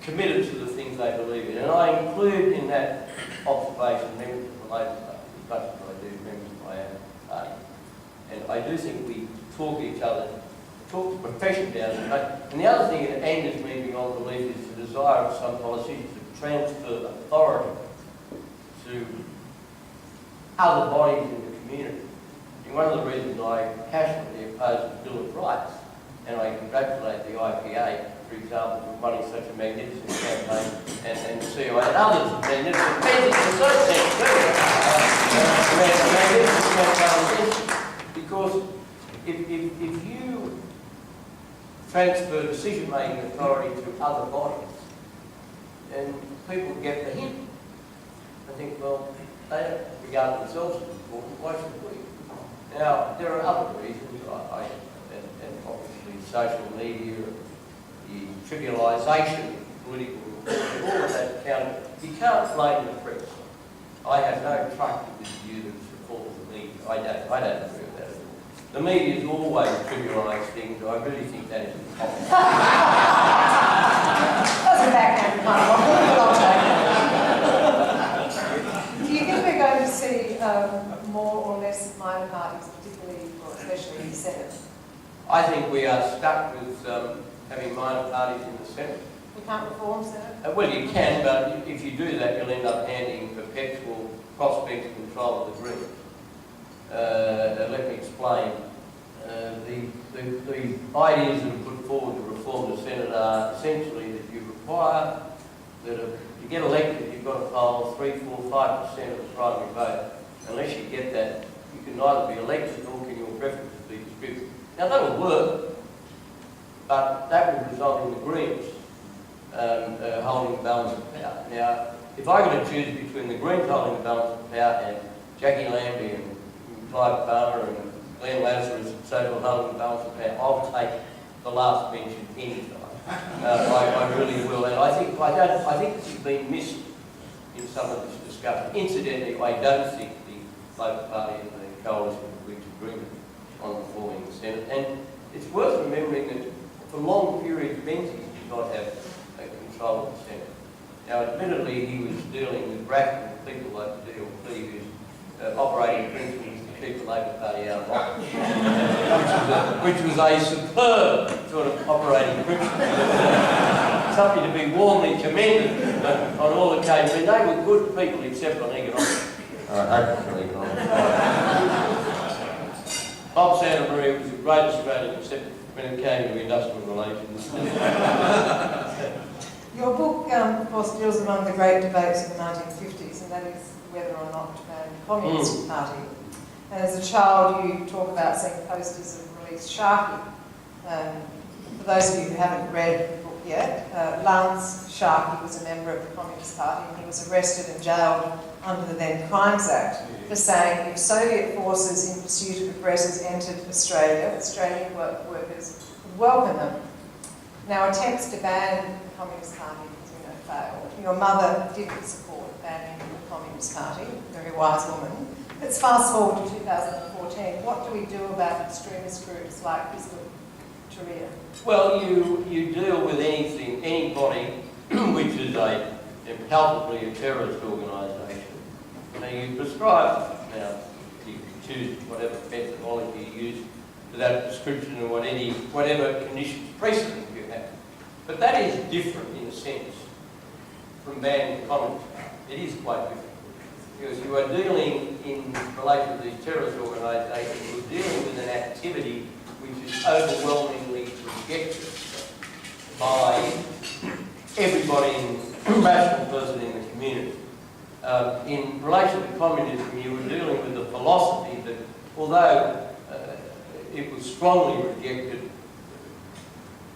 committed to the things they believe in. And I include in that observation members of the Labor Party, as much as I do members of my own party. And I do think we talk the profession down. And the other thing that angers me beyond belief is the desire of some politicians to transfer authority to other bodies in the community. And one of the reasons I passionately oppose the Bill of Rights, and I congratulate the IPA, for example, for running such a magnificent campaign, and COA and others have been magnificent campaign, because if you transfer decision-making authority to other bodies, and people get the hint, I think, well, they don't regard themselves as important, why should we? Now, there are other reasons, and obviously social media, the trivialisation of political reform, all of that counted. You can't blame the press. I have no truck with this view that supports the media. I don't agree with that at all. The media's always trivialised things. I really think that is a problem. That's a backhand comment. Do you think we're going to see more or less minor parties, particularly or especially in the Senate? I think we are stuck with having minor parties in the Senate. We can't reform Senate? Well, you can, but if you do that, you'll end up handing perpetual prospect control of the Greens. Let me explain. The ideas that are put forward to reform the Senate are essentially that you require that to get elected, you've got to poll 3, 4, 5% of the primary vote. Unless you get that, you can neither be elected nor can your preferences be distributed. Now, that'll work, but that would result in the Greens holding the balance of power. Now, if I got to choose between the Greens holding the balance of power and Jackie Lambie and Clive Palmer and Glenn Lazarus and so forth holding the balance of power, I'll take the last mention any time. I really will, and I think this has been missed in some of this discussion. Incidentally, I don't think the Labor Party and the Coalition have reached agreement on reforming the Senate, and it's worth remembering that for long periods Menzies did not have control of the Senate. Now, admittedly, he was dealing with radical people like the DLP, whose operating principle was to keep the Labor Party out of office, which was a superb sort of operating principle. Something to be warmly commended on all occasions. I mean, they were good people except on economics. Hopefully economics. Bob Santa Maria was a great Australian except when it came to industrial relations. Your book, of course, deals with one of the great debates of the 1950s, and that is whether or not to ban the Communist Party. And as a child, you talk about seeing posters of released Sharkey. For those of you who haven't read the book yet, Lance Sharkey was a member of the Communist Party, and he was arrested and jailed under the then Crimes Act for saying if Soviet forces in pursuit of aggressors entered Australia, Australian workers would welcome them. Now, attempts to ban the Communist Party, as we know, failed. Your mother did support banning the Communist Party, a very wise woman. Let's fast forward to 2014. What do we do about extremist groups like this with Sharia? Well, you deal with anything, anybody which is palpably a terrorist organisation. Now, you prescribe, now, you can choose whatever methodology you use for that prescription or whatever conditions precedent you have. But that is different in a sense from banning the Communist Party. It is quite different. Because you are dealing, in relation to these terrorist organisations, you're dealing with an activity which is overwhelmingly rejected by everybody, rational person in the community. In relation to communism, you were dealing with a philosophy that, although it was strongly rejected,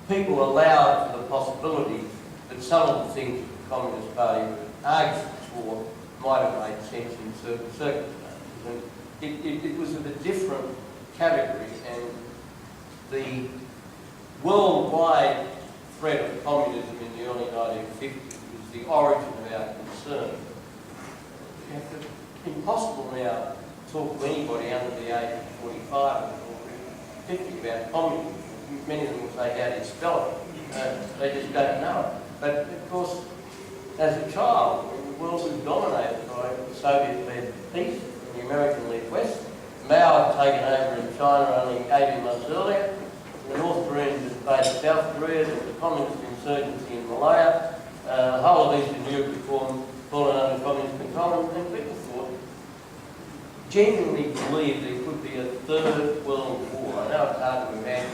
people allowed for the possibility that some of the things that the Communist Party would argue for might have made sense in certain circumstances. And it was of a different category, and the worldwide threat of communism in the early 1950s was the origin of our concern. It's impossible now to talk to anybody under the age of 45 or 50 about communism. Many of them will say, how do you spell it? They just don't know it. But of course, as a child, the world was dominated by the Soviet-led peace and the American-led West. Mao had taken over in China only 18 months earlier. The North Koreans invaded South Korea. There was a communist insurgency in Malaya. The whole of Eastern Europe had fallen under communist control, and people thought, genuinely believed there could be a third world war. I know it's hard to imagine,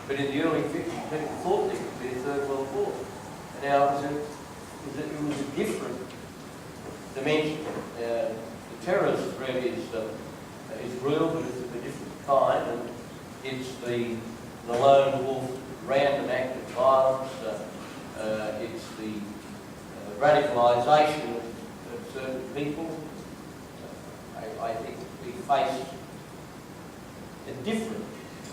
but in the early 50s, people thought there could be a third world war. And now it was a different dimension. The terrorist threat is real, but it's of a different kind, and it's the lone wolf, random act of violence. It's the radicalisation of certain people. I think we face a different,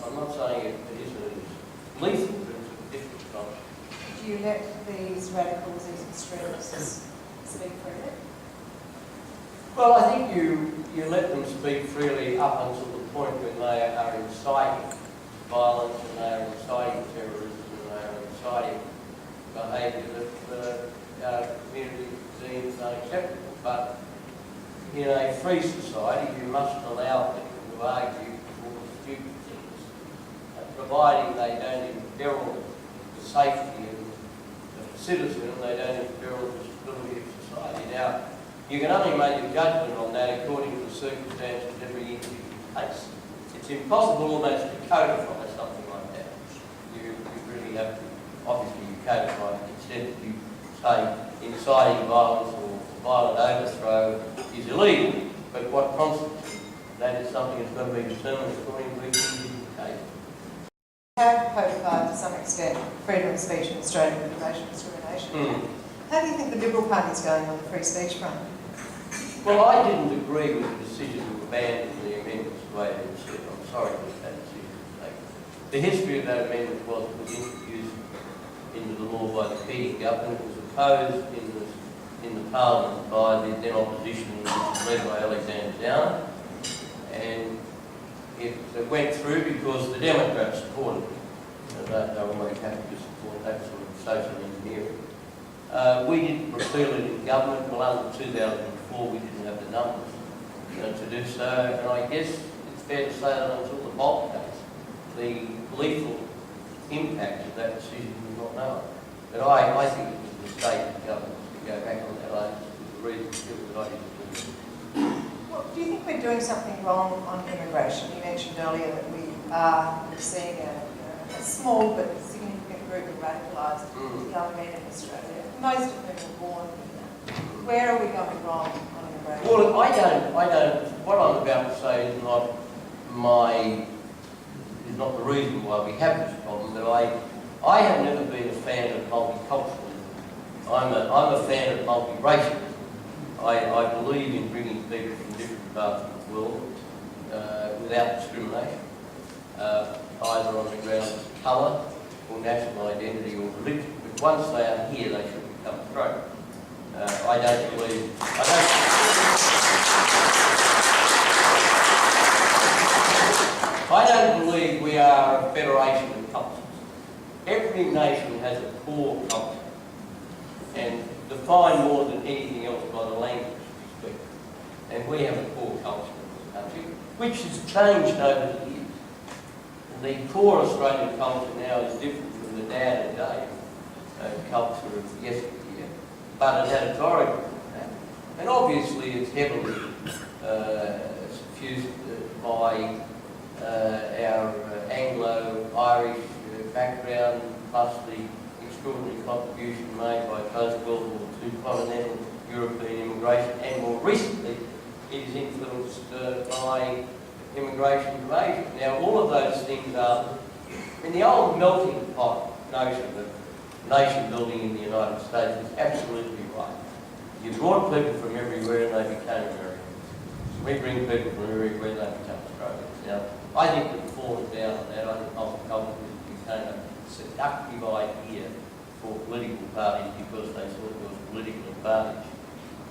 I'm not saying it isn't as lethal, but it's a different kind. Do you let these radicals, these extremists, speak freely? Well, I think you let them speak freely up until the point when they are inciting violence, and they are inciting terrorism, and they are inciting behaviour that our community deems unacceptable. But in a free society, you must allow people to argue for stupid things, providing they don't imperil the safety of the citizen, and they don't imperil the stability of society. Now, you can only make a judgment on that according to the circumstances of every individual case. It's impossible almost to codify something like that. You really have to, obviously you codify to the extent that you say inciting violence or violent overthrow is illegal, but what constitutes that is something that's got to be determined according to each individual case. You have codified to some extent freedom of speech in Australia with racial discrimination. How do you think the Liberal Party is going on the free speech front? Well, I didn't agree with the decision to abandon the amendments the way it was said. I'm sorry that that decision was taken. the history of that amendment was it was introduced into the law by the Keating government. It was opposed in the Parliament by the then opposition, led by Alexander Downer, and it went through because the Democrats supported it. They were always happy to support that sort of social engineering. We didn't repeal it in government. Well, under 2004 we didn't have the numbers to do so, and I guess it's fair to say that until the Bolt case, the lethal impact of that decision was not known. But I think it was a mistake of the government to go back on that line. The reason that I didn't do it. Well, do you think we're doing something wrong on immigration? You mentioned earlier that we are seeing a small but significant group of radicalised young men in Australia, most of whom are born here. Where are we going wrong on immigration? Well, I don't, what I'm about to say is not the reason why we have this problem, but I have never been a fan of multiculturalism. I'm a fan of multiracialism. I believe in bringing people from different parts of the world without discrimination, either on the grounds of colour or national identity or religion. But once they are here, they should become through. I don't believe we are a federation of cultures. Every nation has a core culture, and defined more than anything else by the language we speak. And we have a core culture in this country, which has changed over the years. And the core Australian culture now is different from the day-to-day culture of yesteryear, but it had its origin in that. And obviously it's heavily suffused by our Anglo-Irish background, plus the extraordinary contribution made by post-World War II continental European immigration, and more recently it is influenced by immigration from Asia. Now, all of those things are, in the old melting pot notion of nation building in the United States is absolutely right. You brought people from everywhere and they became Americans. We bring people from everywhere and they become Australians. Now, I think we've fallen down on that. I think multiculturalism became a seductive idea for political parties because they thought there was political advantage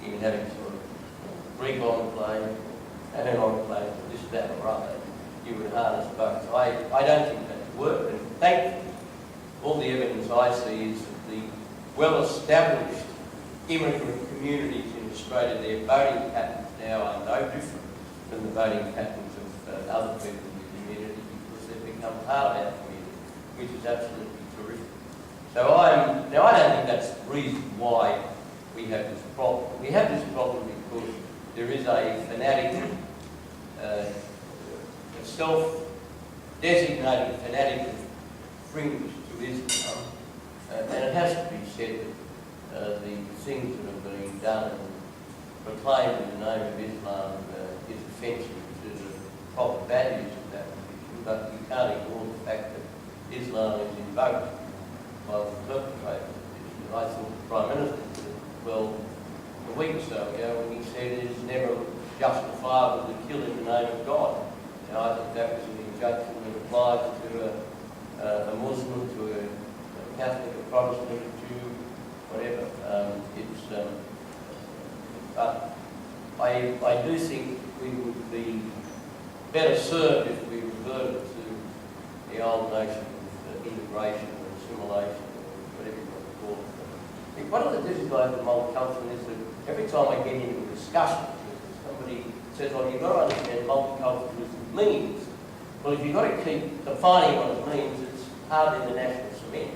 in having sort of Greek enclave and an enclave, this, that or other. You would harness both. I don't think that's worked, and thankfully all the evidence I see is that the well-established immigrant communities in Australia, their voting patterns now are no different than the voting patterns of other people in the community because they've become part of our community, which is absolutely terrific. So I don't think that's the reason why we have this problem. We have this problem because there is a fanatical, self-designated fanatical fringe to Islam, and it has to be said that the things that are being done and proclaimed in the name of Islam is offensive to the proper values of that religion, but you can't ignore the fact that Islam is invoked by the perpetrators of it. I thought the Prime Minister did it well a week or so ago when he said it is never justifiable to kill in the name of God. And I think that was an injunction that applies to a Muslim, to a Catholic, a Protestant, a Jew, whatever. But I do think we would be better served if we reverted to the old notion of integration or assimilation or whatever you want to call it. One of the difficulties with multiculturalism is that every time I get into a discussion, somebody says, well, you've got to understand multiculturalism means. Well, if you've got to keep defining what it means, it's hardly the national cement.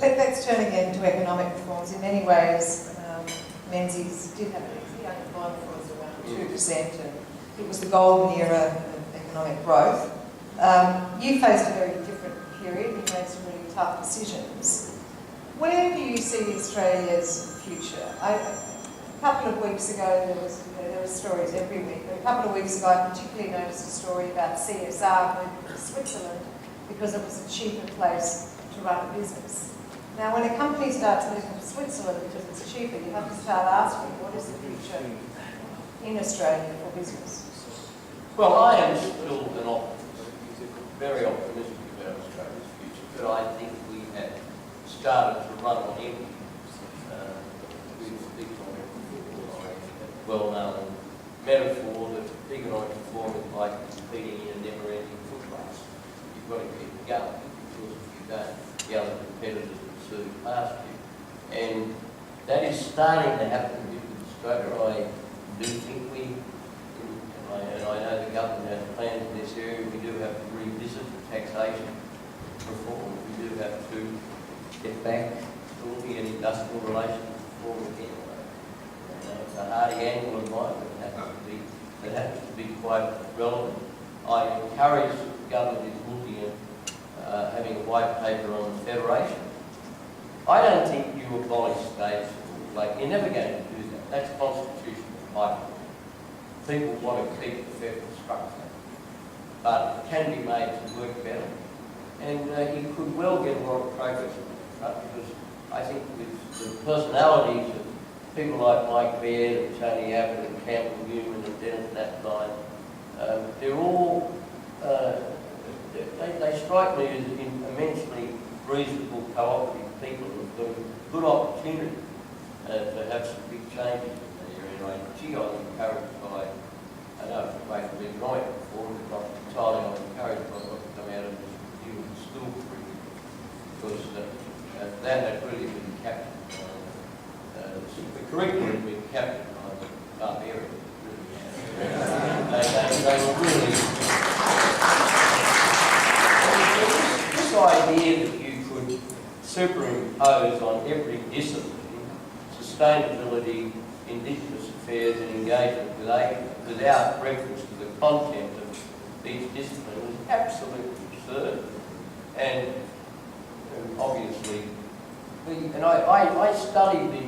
Let's turn again to economic reforms. In many ways, Menzies did have the unemployment was around 2%, and it was the golden era of economic growth. You faced a very different period. You made some really tough decisions. Where do you see Australia's future? A couple of weeks ago, there were stories every week, but a couple of weeks ago I particularly noticed a story about CSR moving to Switzerland because it was a cheaper place to run a business. Now, when a company starts moving to Switzerland because it's cheaper, you have to start asking, what is the future in Australia for business? Well, I am still an optimist, very optimistic about Australia's future, but I think we have started to run on empty with economic reform, well-known metaphor that economic reform is like competing in a never-ending foot race. You've got to keep it going, because if you don't, the other competitors will soon past you. And that is starting to happen with Australia. I do think and I know the government has plans in this area, we do have to revisit taxation reform. We do have to get back to looking at industrial relations reform again. It's a hardy angle of mine, but it happens to be quite relevant. I encourage the government is looking at having a white paper on the federation. I don't think you abolish states, like you're never going to do that. That's constitutional right. People want to keep the federal structure, but it can be made to work better. And you could well get a lot of progress on that front, because I think with the personalities of people like Mike Baird and Tony Abbott and Campbell Newman and Dennis Napthine, they're all, they strike me as immensely reasonable, cooperative people who've got a good opportunity to have some big changes in the area. Gee, I'm encouraged by, I know it's a way to be economic reform, but not entirely I'm encouraged by what's come out of this review of the school curriculum, because that had really been captured. The curriculum had been captured by the barbarians. They were really... This idea that you could superimpose on every discipline sustainability, Indigenous affairs and engagement without reference to the content of each discipline was absolutely absurd. And obviously, I studied the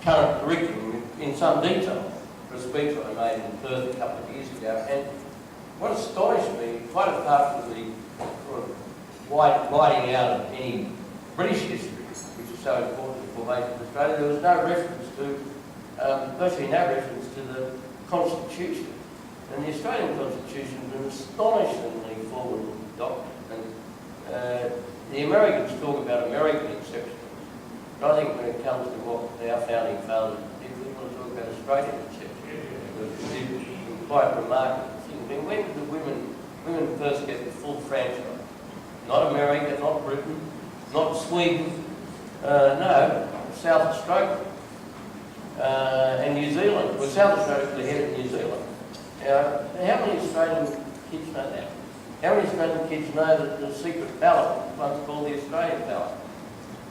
current curriculum in some detail for a speech I made in Perth a couple of years ago, and what astonished me, quite apart from the sort of writing out of any British history, which is so important to the formation of Australia, there was no reference to, virtually no reference to the Constitution. And the Australian Constitution is an astonishingly forward document. And the Americans talk about American exceptions. But I think when it comes to what our founding fathers did, we want to talk about Australian exceptions. It's quite remarkable. I mean, when did the women first get the full franchise? Not America, not Britain, not Sweden, no, South Australia and New Zealand. Well, South Australia was ahead of New Zealand. How many Australian kids know that? How many Australian kids know that the secret ballot was once called the Australian ballot?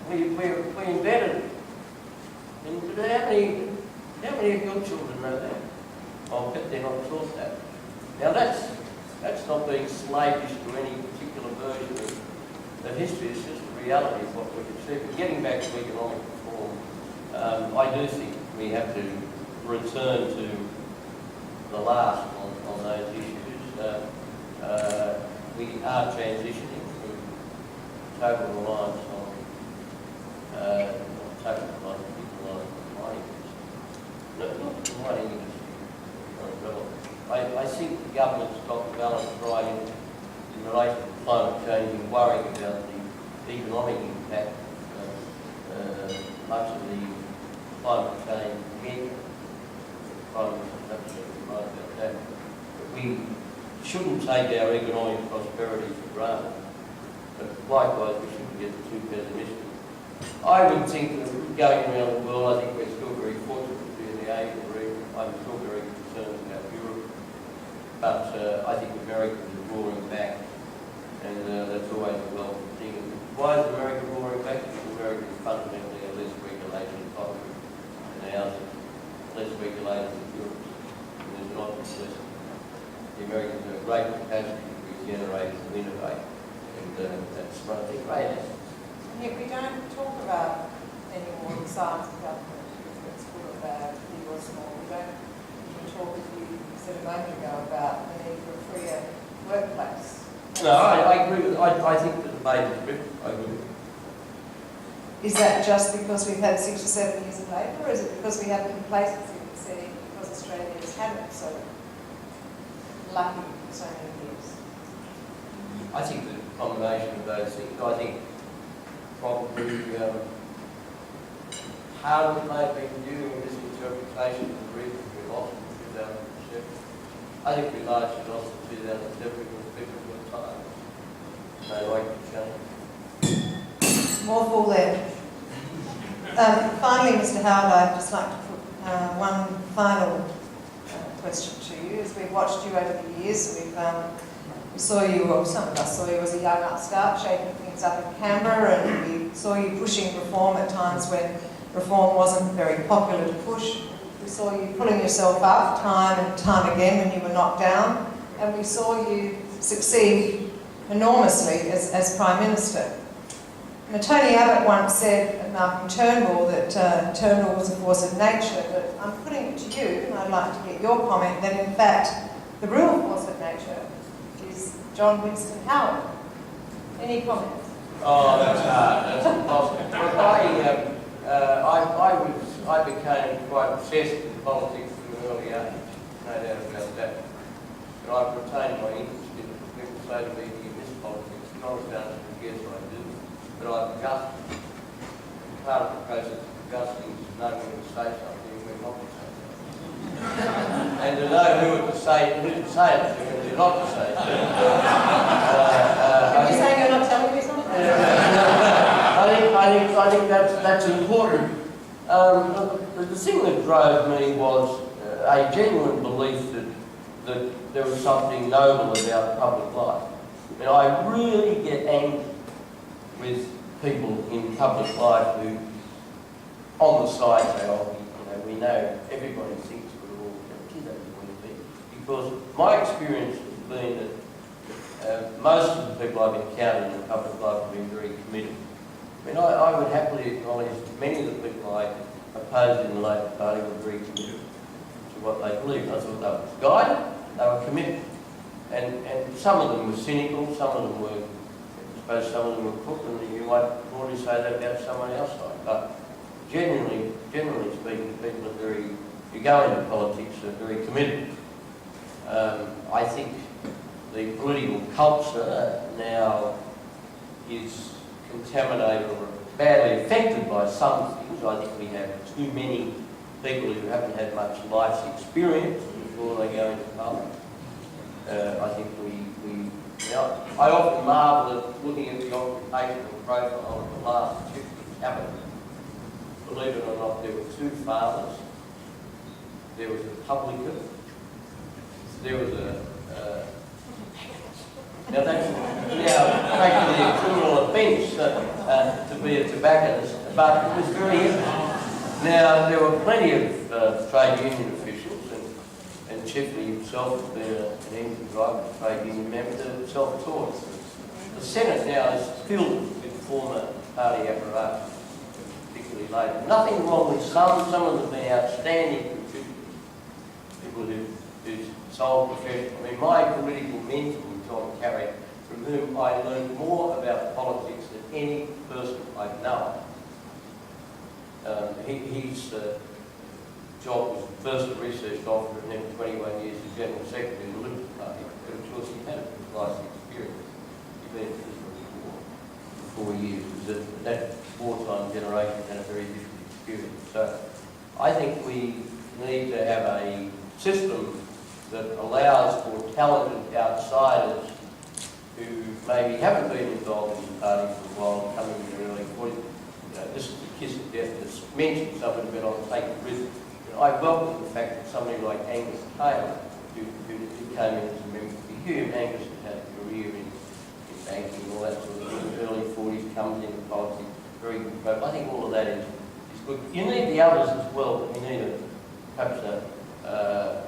We invented it. And how many of your children know that? I'll bet they're not taught that. Now that's not being slavish to any particular version of history. It's just the reality of what we can see. But getting back to economic reform, I do think we have to return to the last on those issues. We are transitioning from total reliance on total reliance on mining industry. No, not the mining industry. I think the government's got the balance right in relation to climate change and worrying about the economic impact much of the climate change measure. Climate is absolutely right about that. But we shouldn't take our economic prosperity for granted. But likewise, we shouldn't get too pessimistic. I would think that going around the world, I think we're still very fortunate to be in the Asian region. I'm still very concerned about Europe. But I think America is roaring back, and that's always a welcome thing. Why is America roaring back? Because America is fundamentally a less regulated economy, and ours is less regulated than Europe's. And there's an obvious lesson. The Americans have a great capacity to regenerate and innovate, and that's one of their great assets. And yet we don't talk about any more the science of government, whether it's good or bad, big or small. We don't even talk, as you said a moment ago, about the need for a freer workplace. No, I agree with, I think the debate is written. I agree. Is that just because we've had 6 or 7 years of Labor, or is it because we have complacency in setting because Australia has had it so? lucky for so many years? I think the combination of those things. I think probably part of it may have been due to misinterpretation of the reason we lost in 2007. I think we largely lost in 2007 because people were tired. They like to change. More fool there. Finally, Mr. Howard, I'd just like to put one final question to you. As we've watched you over the years, we saw you, or some of us saw you as a young upstart, shaking things up in Canberra, and we saw you pushing reform at times when reform wasn't very popular to push. We saw you pulling yourself up time and time again when you were knocked down, and we saw you succeed enormously as Prime Minister. Now, Tony Abbott once said at Malcolm Turnbull that Turnbull was a force of nature, but I'm putting it to you, and I'd like to get your comment, that in fact the real force of nature is John Winston Howard. Any comments? Oh, that's hard. That's impossible. I became quite obsessed with politics from an early age, no doubt about that. But I've retained my interest in it. People say to me, "Do you miss politics?" And I was down to yes, I do. But I've adjusted. Part of the process of adjusting is knowing when to say something and when not to say something. And to know who to say it and who not to say it. Are you saying you're not telling me something? I think that's important. The thing that drove me was a genuine belief that there was something noble about public life. And I really get angry with people in public life who, on the side, say, "Oh, we know everybody thinks we're all kids want to be." Because my experience has been that most of the people I've encountered in public life have been very committed. I mean, I would happily acknowledge that many of the people I opposed in the Labor Party were very committed to what they believed. I thought they were guided, they were committed. And some of them were cynical, some of them were, I suppose some of them were crooked, and you might broadly say that about someone else. But generally speaking, people are very, who go into politics are very committed. I think the political culture now is contaminated or badly affected by some things. I think we have too many people who haven't had much life's experience before they go into parliament. I think I often marvel at looking at the occupational profile of the last 50 cabinets. Believe it or not, there were 2 farmers, there was a publican, there was now that's practically a criminal offence to be a tobacconist, but it was very interesting. Now, there were plenty of trade union officials, and chiefly himself has been an engine driver, a trade union member, self-taught. The Senate now is filled with former party apparatus, particularly Labor. Nothing wrong with some of them have been outstanding contributors, people whose sole profession. I mean, my political mentor, John Howard, from whom I learned more about politics than any person I know. His job was first a research officer and then 21 years as General Secretary of the Liberal Party. But of course he had a life experience. He'd been in prison for 4 years. That wartime generation had a very different experience. So I think we need to have a system that allows for talented outsiders who maybe haven't been involved in the party for a while, coming in their early 40s. This is the kiss of death that's mentioned something, but I'll take the risk. I welcome the fact that somebody like Angus Taylor, who came in as a member of the Hume, Angus has had a career in banking and all that sort of thing, early 40s, comes into politics, very good program. I think all of that is good. You need the others as well, but you need perhaps a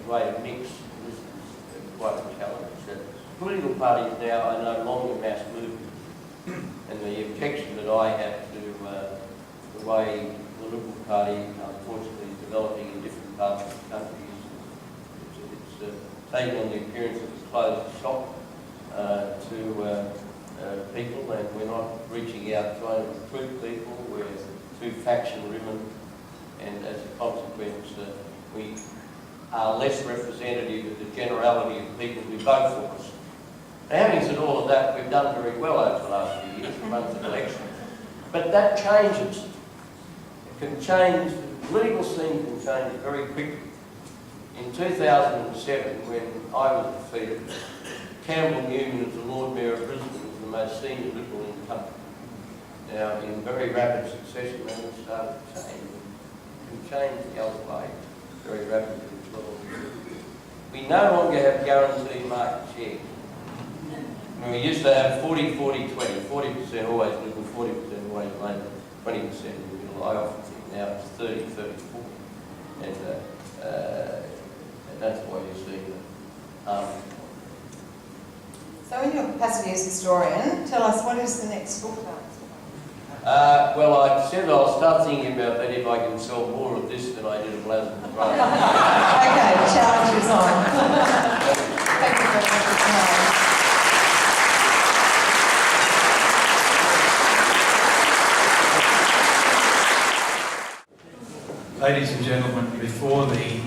greater mix. This is quite a challenge. Political parties now are no longer mass movements, and the objection that I have to the way the Liberal Party, unfortunately, is developing in different parts of the country is it's taking on the appearance of a closed shop to people, and we're not reaching out trying to recruit people. We're too faction-driven, and as a consequence, we are less representative of the generality of people who vote for us. Now, having said all of that, we've done very well over the last few years in months of election. But that changes. It can change, the political scene can change very quickly. In 2007, when I was defeated, Campbell Newman, as the Lord Mayor of Brisbane, was the most senior Liberal in the country. Now, in very rapid succession, things started to change. It can change the other way very rapidly as well. We no longer have guaranteed market share. I mean, we used to have 40, 40, 20, 40% always Liberal, 40% always Labor, 20% in the middle. I often think now it's 30, 30, 40. And that's why you see that. So in your capacity as historian, tell us, what is the next book about? Well, I said I'll start thinking about that if I can sell more of this than I did of Lazarus. Okay, the challenge is on. Thank you very much for tonight. Ladies and gentlemen, before the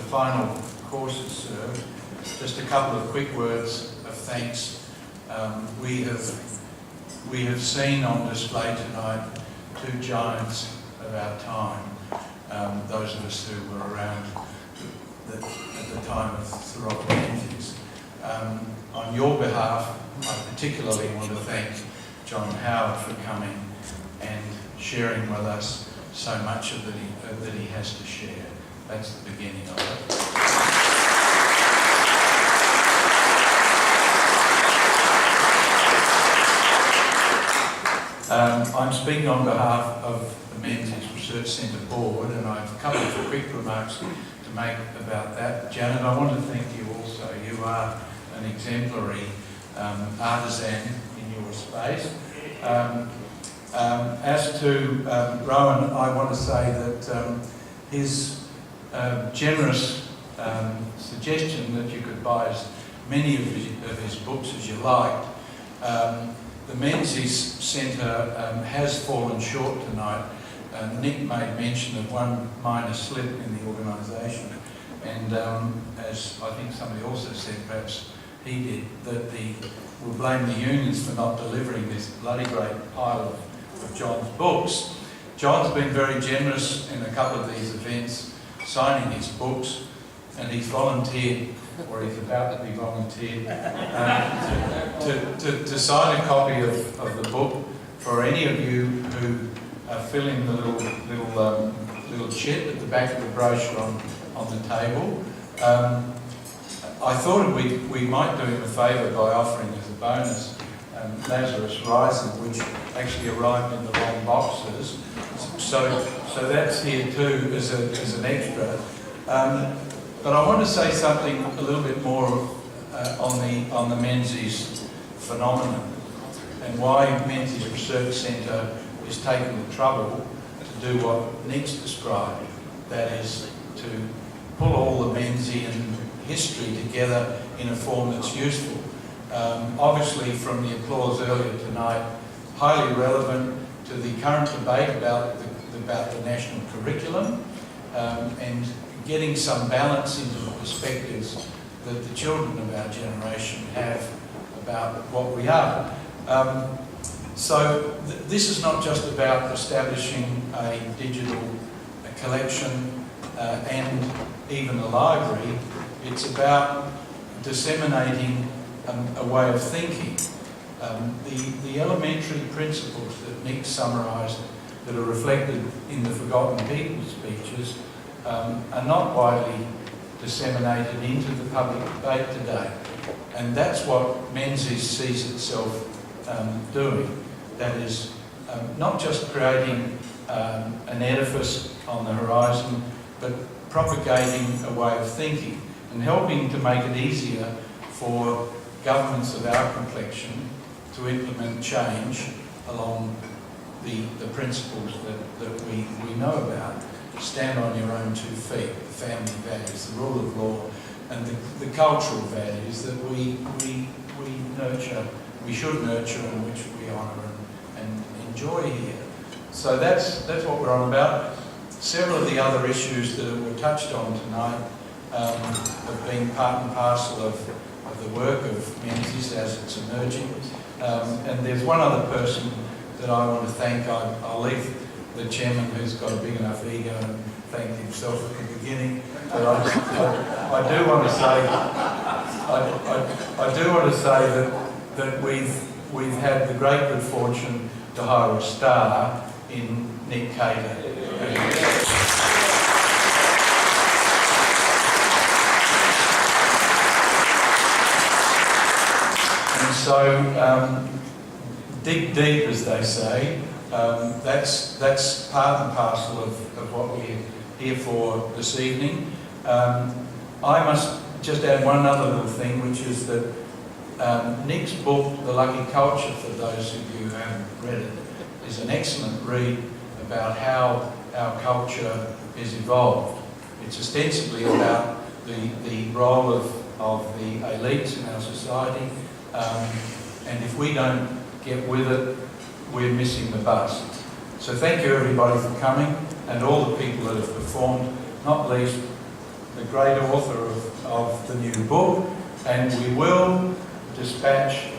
final course is served, just a couple of quick words of thanks. We have seen on display tonight two giants of our time, those of us who were around at the time of Honourable Menzies. On your behalf, I particularly want to thank John Howard for coming and sharing with us so much of that he has to share. That's the beginning of it. I'm speaking on behalf of the Menzies Research Centre Board, and I have a couple of quick remarks to make about that. Janet, I want to thank you also. You are an exemplary artisan in your space. As to Rowan, I want to say that his generous suggestion that you could buy as many of his books as you liked. The Menzies Centre has fallen short tonight. Nick made mention of one minor slip in the organisation, and as I think somebody also said, perhaps he did, that we'll blame the unions for not delivering this bloody great pile of John's books. John's been very generous in a couple of these events, signing his books, and he's volunteered, or he's about to be volunteered, to sign a copy of the book for any of you who fill in the little chit at the back of the brochure on the table. I thought we might do him a favour by offering as a bonus Lazarus Rising, which actually arrived in the wrong boxes. So that's here too as an extra. But I want to say something a little bit more on the Menzies phenomenon and why Menzies Research Centre is taking the trouble to do what Nick's described, that is to pull all the Menzies history together in a form that's useful. Obviously, from the applause earlier tonight, highly relevant to the current debate about the national curriculum and getting some balance into the perspectives that the children of our generation have about what we are. So this is not just about establishing a digital collection and even a library. It's about disseminating a way of thinking. The elementary principles that Nick summarised that are reflected in the Forgotten People speeches are not widely disseminated into the public debate today. And that's what Menzies sees itself doing. That is, not just creating an edifice on the horizon, but propagating a way of thinking and helping to make it easier for governments of our complexion to implement change along the principles that we know about. Stand on your own 2 feet, the family values, the rule of law, and the cultural values that we nurture, we should nurture, and which we honour and enjoy here. So that's what we're on about. Several of the other issues that were touched on tonight of being part and parcel of the work of Menzies as it's emerging. And there's one other person that I want to thank. I'll leave the chairman, who's got a big enough ego, and thank himself at the beginning. But I do want to say that we've had the great good fortune to hire a star in Nick Cater. And so, dig deep, as they say. That's part and parcel of what we're here for this evening. I must just add one other little thing, which is that Nick's book, The Lucky Culture, for those of you who haven't read it, is an excellent read about how our culture is evolved. It's ostensibly about the role of the elites in our society, and if we don't get with it, we're missing the bus. So thank you everybody for coming, and all the people that have performed, not least the great author of the new book, and we will dispatch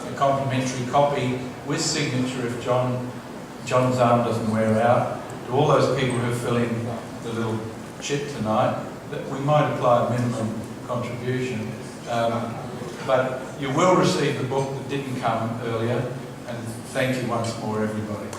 a complimentary copy with signature if John's arm doesn't wear out, to all those people who fill in the little chit tonight, that we might apply a minimum contribution. But you will receive the book that didn't come earlier, and thank you once more everybody.